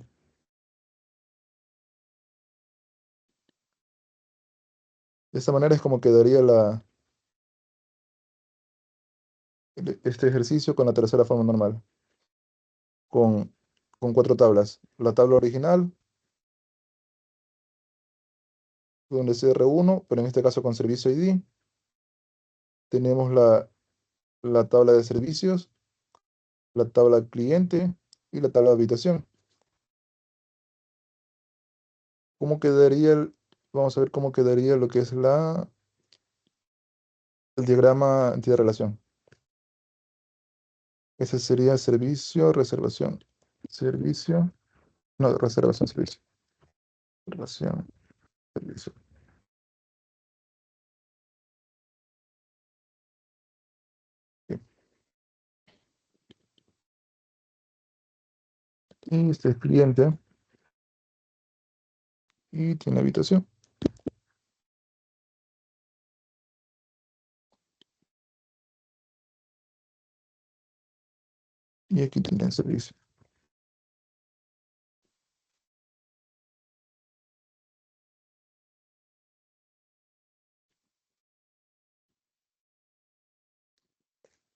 de esta manera es como quedaría este ejercicio con la tercera forma normal, con, con cuatro tablas. La tabla original, donde es R1, pero en este caso con servicio ID. Tenemos la tabla de servicios, la tabla cliente y la tabla de habitación. ¿Cómo quedaría vamos a ver cómo quedaría lo que es el diagrama entidad-relación? Ese sería servicio, reservación. Servicio, no, reservación, servicio. Reservación, servicio. Ok. Y este es cliente y tiene habitación. Y aquí tiene servicio.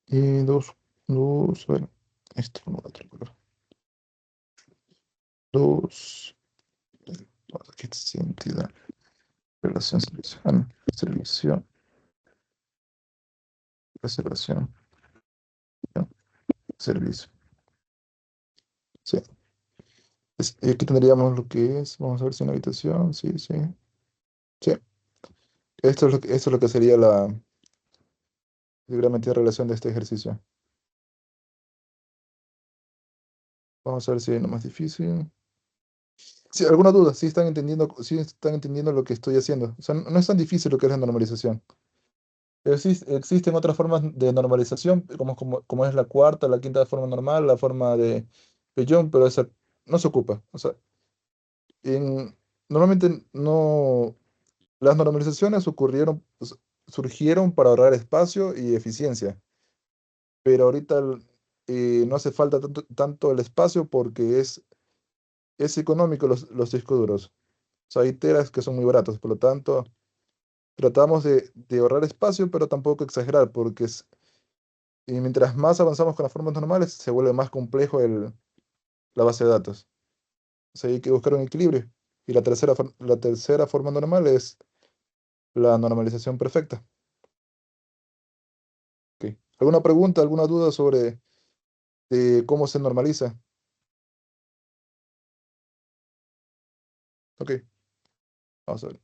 Y a ver, esto no va a otro color. Dos, aquí está entidad, relación, servicio. Ah, no, servicio, reservación, no, servicio. Sí. Y aquí tendríamos lo que es, vamos a ver si una habitación, sí, sí. Sí, esto es lo que sería la diagrama de relación de este ejercicio. Vamos a ver si hay uno más difícil. Sí, ¿alguna duda? ¿Sí están entendiendo lo que estoy haciendo? O sea, no es tan difícil lo que es la normalización. Existen otras formas de normalización, como es la cuarta, la quinta forma normal, la forma de Peyon, pero esa no se ocupa. O sea, normalmente no, las normalizaciones surgieron para ahorrar espacio y eficiencia, pero ahorita no hace falta tanto el espacio porque es económico los discos duros. O sea, hay telas que son muy baratos, por lo tanto, tratamos de ahorrar espacio, pero tampoco exagerar, porque y mientras más avanzamos con las formas normales, se vuelve más complejo la base de datos. O sea, hay que buscar un equilibrio. Y la tercera forma normal es la normalización perfecta. Ok. ¿Alguna pregunta, alguna duda sobre cómo se normaliza? Ok, vamos a ver.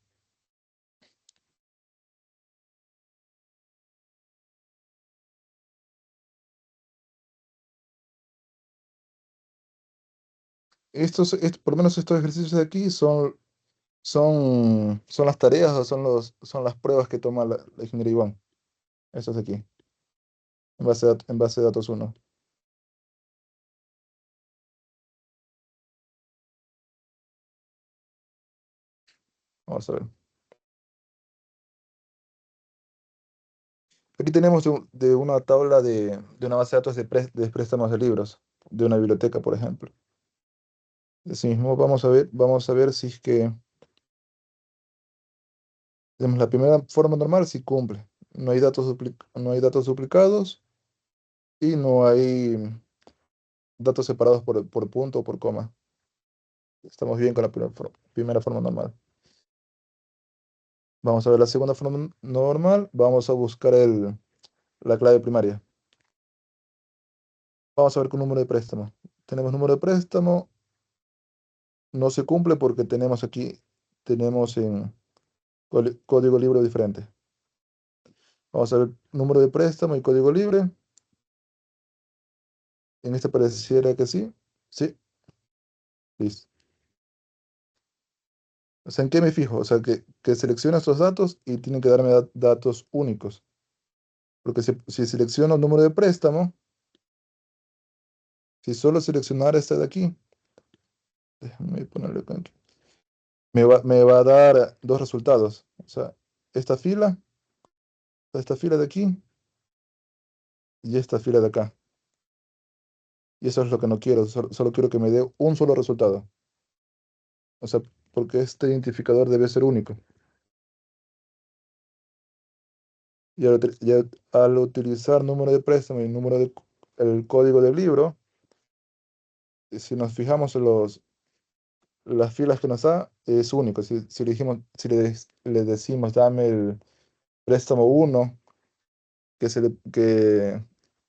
Por lo menos estos ejercicios de aquí son las tareas o son las pruebas que toma la ingeniería Iván. Estos de aquí, en base de datos uno. Vamos a ver. Aquí tenemos de una tabla de una base de datos de préstamos de libros, de una biblioteca, por ejemplo. Asimismo, vamos a ver si es que digamos, la primera forma normal sí cumple. No hay datos duplicados y no hay datos separados por punto o por coma. Estamos bien con la primera forma normal. Vamos a ver la segunda forma normal. Vamos a buscar la clave primaria. Vamos a ver con número de préstamo. Tenemos número de préstamo. No se cumple porque tenemos en código libre diferente. Vamos a ver número de préstamo y código libre. En este pareciera que sí. Sí, listo. O sea, ¿en qué me fijo? O sea, que selecciona estos datos y tiene que darme datos únicos. Porque si selecciono el número de préstamo, si solo seleccionara este de aquí, déjame ponerle acá, me va a dar dos resultados. O sea, esta fila, esta fila de aquí y esta fila de acá. Y eso es lo que no quiero, solo quiero que me dé un solo resultado. O sea, porque este identificador debe ser único. Y al utilizar número de préstamo y el código del libro, si nos fijamos en las filas que nos da, es único. Si le decimos dame el préstamo uno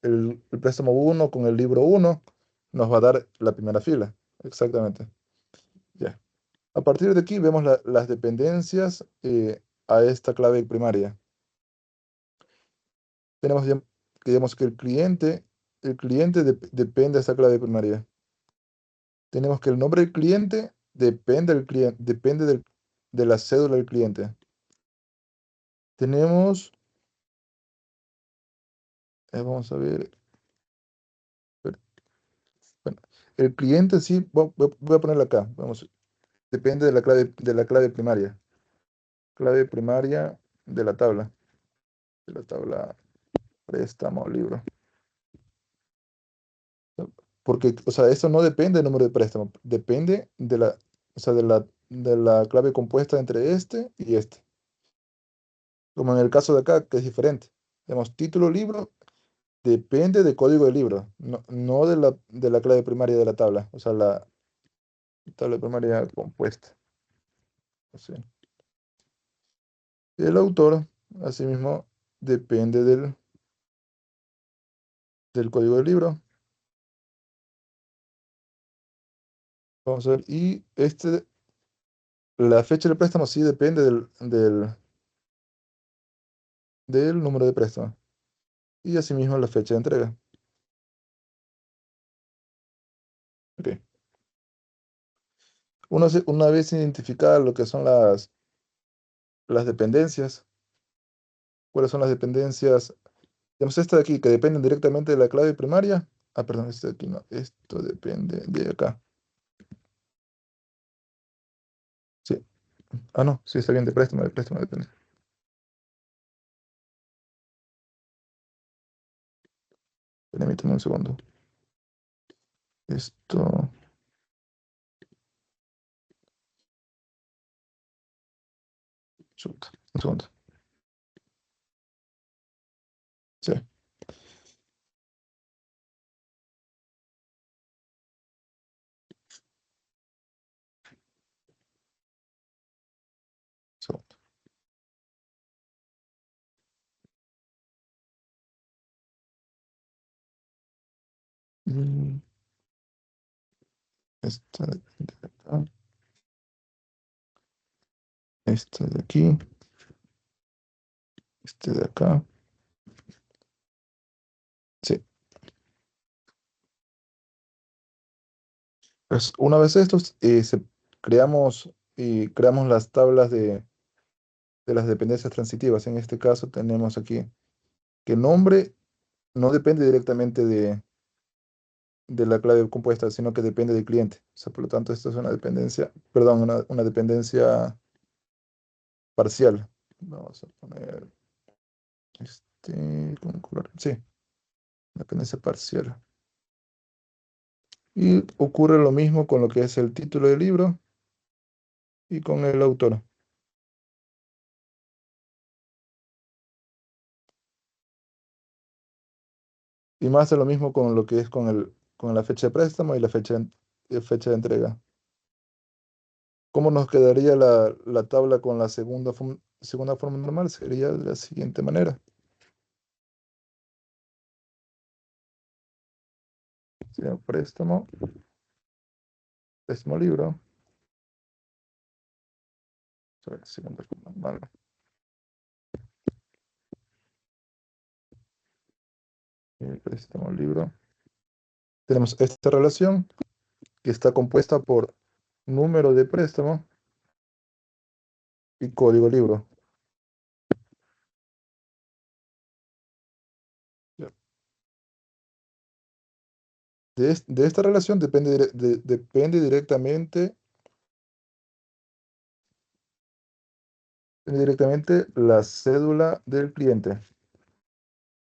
el préstamo uno con el libro uno nos va a dar la primera fila. Exactamente. Ya. A partir de aquí vemos las dependencias a esta clave primaria. Tenemos que digamos que el cliente depende de esta clave primaria. Tenemos que el nombre del cliente de la cédula del cliente. Tenemos, vamos a ver, ver, bueno, el cliente sí, voy a ponerlo acá, vamos, depende de la clave primaria. Clave primaria de la tabla préstamo libro. Porque, o sea, esto no depende del número de préstamo, depende o sea, de la clave compuesta entre este y este. Como en el caso de acá, que es diferente. Tenemos título libro, depende del código del libro, no de la clave primaria de la tabla, o sea, la tabla primaria compuesta. Así. El autor, asimismo, depende del código del libro. Vamos a ver, y la fecha del préstamo sí depende del número de préstamo. Y asimismo la fecha de entrega. Ok. Una vez identificadas lo que son las dependencias, ¿cuáles son las dependencias? Tenemos esta de aquí, que dependen directamente de la clave primaria. Ah, perdón, este de aquí no. Esto depende de acá. Sí. Ah, no, sí está bien, de préstamo depende. Permítame un segundo. Esto. Chuta, un segundo. Sí, un segundo. Mm, Esta de acá, esta de aquí, este de acá. Sí. Pues una vez estos, creamos las tablas de las dependencias transitivas. En este caso tenemos aquí que nombre no depende directamente de la clave compuesta, sino que depende del cliente. O sea, por lo tanto, esto es una dependencia, perdón, una dependencia parcial. Vamos a poner con color. Sí, dependencia parcial. Y ocurre lo mismo con lo que es el título del libro y con el autor. Y más de lo mismo con lo que es con la fecha de préstamo y fecha de entrega. ¿Cómo nos quedaría la tabla con la segunda forma normal? Sería de la siguiente manera. Sería préstamo libro, sobre la segunda forma normal. Préstamo libro. Tenemos esta relación que está compuesta por número de préstamo y código libro. Ya. De esta relación depende directamente la cédula del cliente.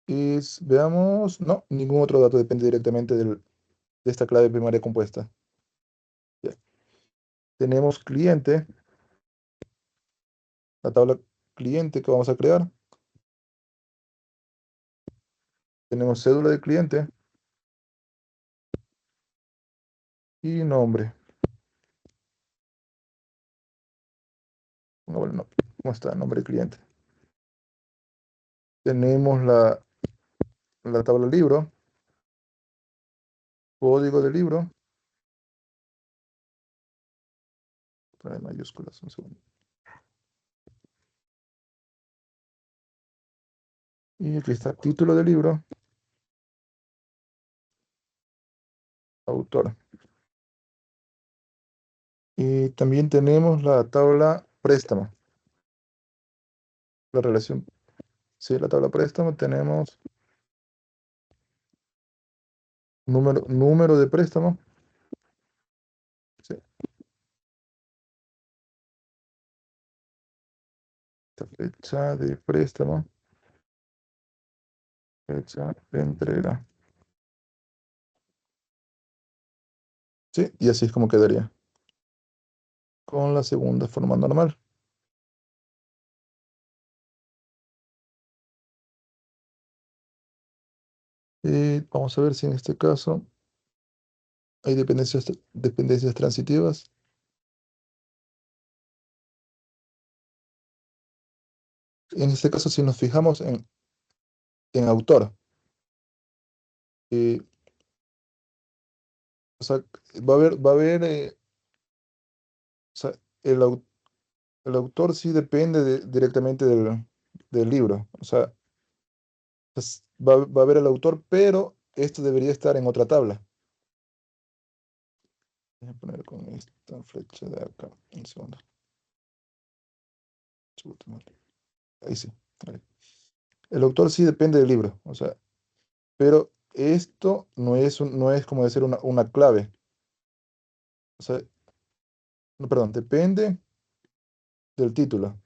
Y veamos, no, ningún otro dato depende directamente de esta clave primaria compuesta. Ya. Tenemos cliente, la tabla cliente que vamos a crear. Tenemos cédula de cliente y nombre. No, bueno, no, ¿cómo está? Nombre de cliente. Tenemos la tabla libro, código del libro, trae mayúsculas, un segundo. Y aquí está título del libro, autor. Y también tenemos la tabla préstamo, la relación. Sí, la tabla préstamo tenemos número de préstamo. Sí, esta fecha de préstamo, fecha de entrega. Sí, y así es como quedaría con la segunda forma normal. Y vamos a ver si en este caso hay dependencias transitivas. En este caso, si nos fijamos en autor, eh, o sea, o sea, el autor sí depende directamente del libro. O sea, va a haber el autor, pero esto debería estar en otra tabla. Voy a poner con esta flecha de acá. Un segundo. Chuta madre. Ahí sí. Ahí. El autor sí depende del libro. O sea, pero esto no es como decir una clave. O sea, no, perdón, depende del título.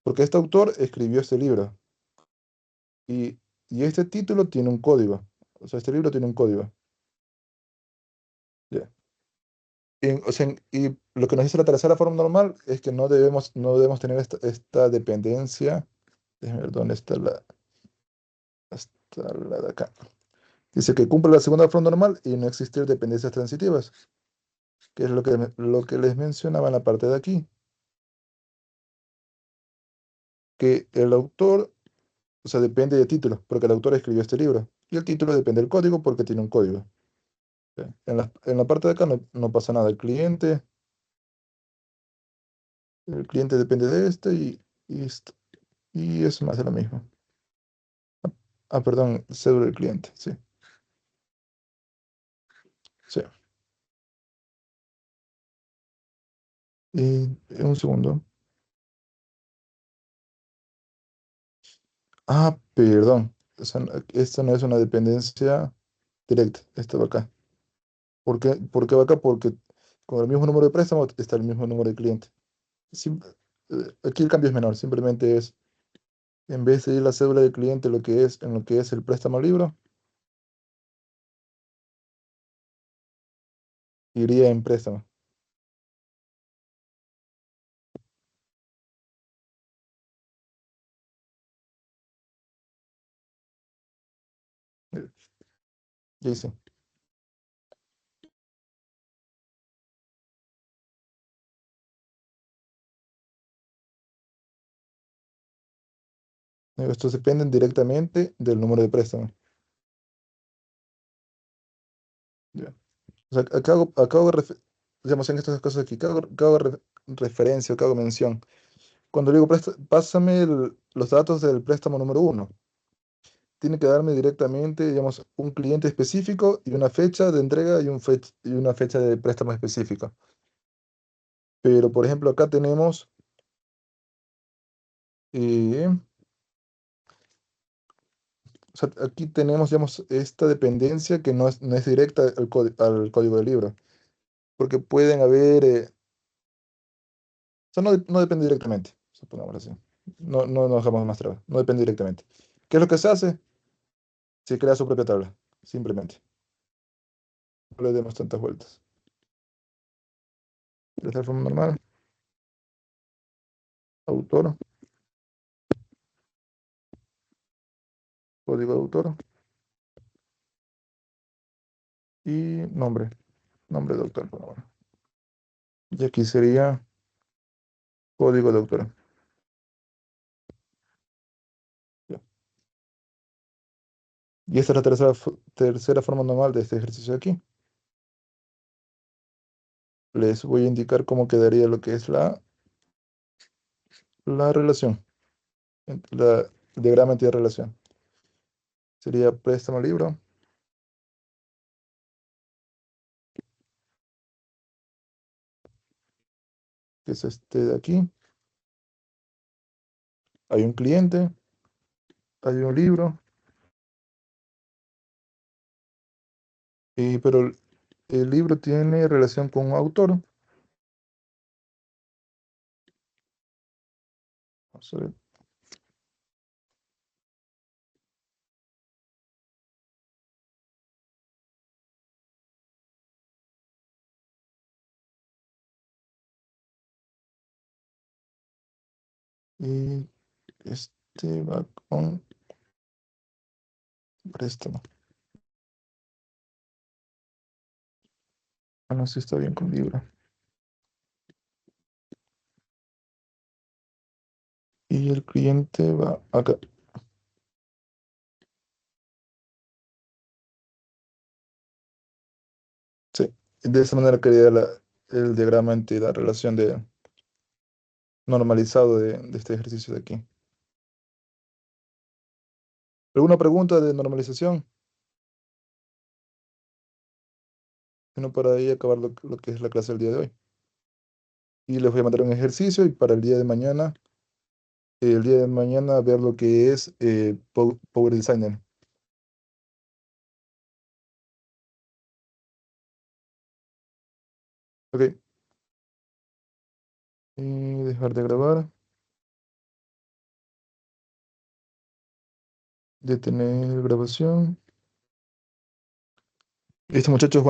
Porque este autor escribió este libro. Y, y este título tiene un código. O sea, este libro tiene un código. Ya. O sea, y lo que nos dice la tercera forma normal es que no debemos tener esta dependencia. Déjame ver dónde está la de acá. Dice que cumple la segunda forma normal y no existir dependencias transitivas, que es lo que les mencionaba en la parte de aquí, que el autor, o sea, depende de títulos, porque el autor escribió este libro, y el título depende del código porque tiene un código. ¿Sí? En la parte de acá no pasa nada. El cliente depende de este y es más de lo mismo. Perdón, cédula del cliente, sí, sí. Y un segundo. Perdón. Esta no es una dependencia directa, esta va acá. ¿Por qué va acá? Porque con el mismo número de préstamo está el mismo número de cliente. Sim- Aquí el cambio es menor, simplemente es, en vez de ir la cédula del cliente en lo que es el préstamo libro, iría en préstamo. Eh, Ya hice. Estos dependen directamente del número de préstamo. Ya. O sea, digamos, en estas cosas aquí, acá hago referencia, acá hago mención. Cuando digo, pásame los datos del préstamo número uno, tiene que darme directamente, digamos, un cliente específico y una fecha de entrega y una fecha de préstamo específica. Pero, por ejemplo, acá tenemos, eh, o sea, aquí tenemos, digamos, esta dependencia que no es directa al código del libro, porque pueden haber, o sea, no depende directamente, supongamos así. No nos dejamos más trabas, no depende directamente. ¿Qué es lo que se hace? Se crea su propia tabla, simplemente. No le demos tantas vueltas. De esta forma normal, autor, código de autor y nombre de autor, por favor. Y aquí sería código de autor. Ya. Y esta es la tercera forma normal de este ejercicio de aquí. Les voy a indicar cómo quedaría lo que es la relación, el diagrama entidad-relación. Sería préstamo libro, que es este de aquí. Hay un cliente, hay un libro, pero el libro tiene relación con un autor. Vamos a ver. Y este va con préstamo. No sé si está bien con libro. Y el cliente va acá. Sí. De esa manera quería el diagrama entidad-relación normalizado de este ejercicio de aquí. ¿Alguna pregunta de normalización? Sino para ahí acabar lo que es la clase del día de hoy. Y les voy a mandar un ejercicio y para el día de mañana ver lo que es Power Designer. Ok. Dejar de grabar, detener grabación. Listo, muchachos.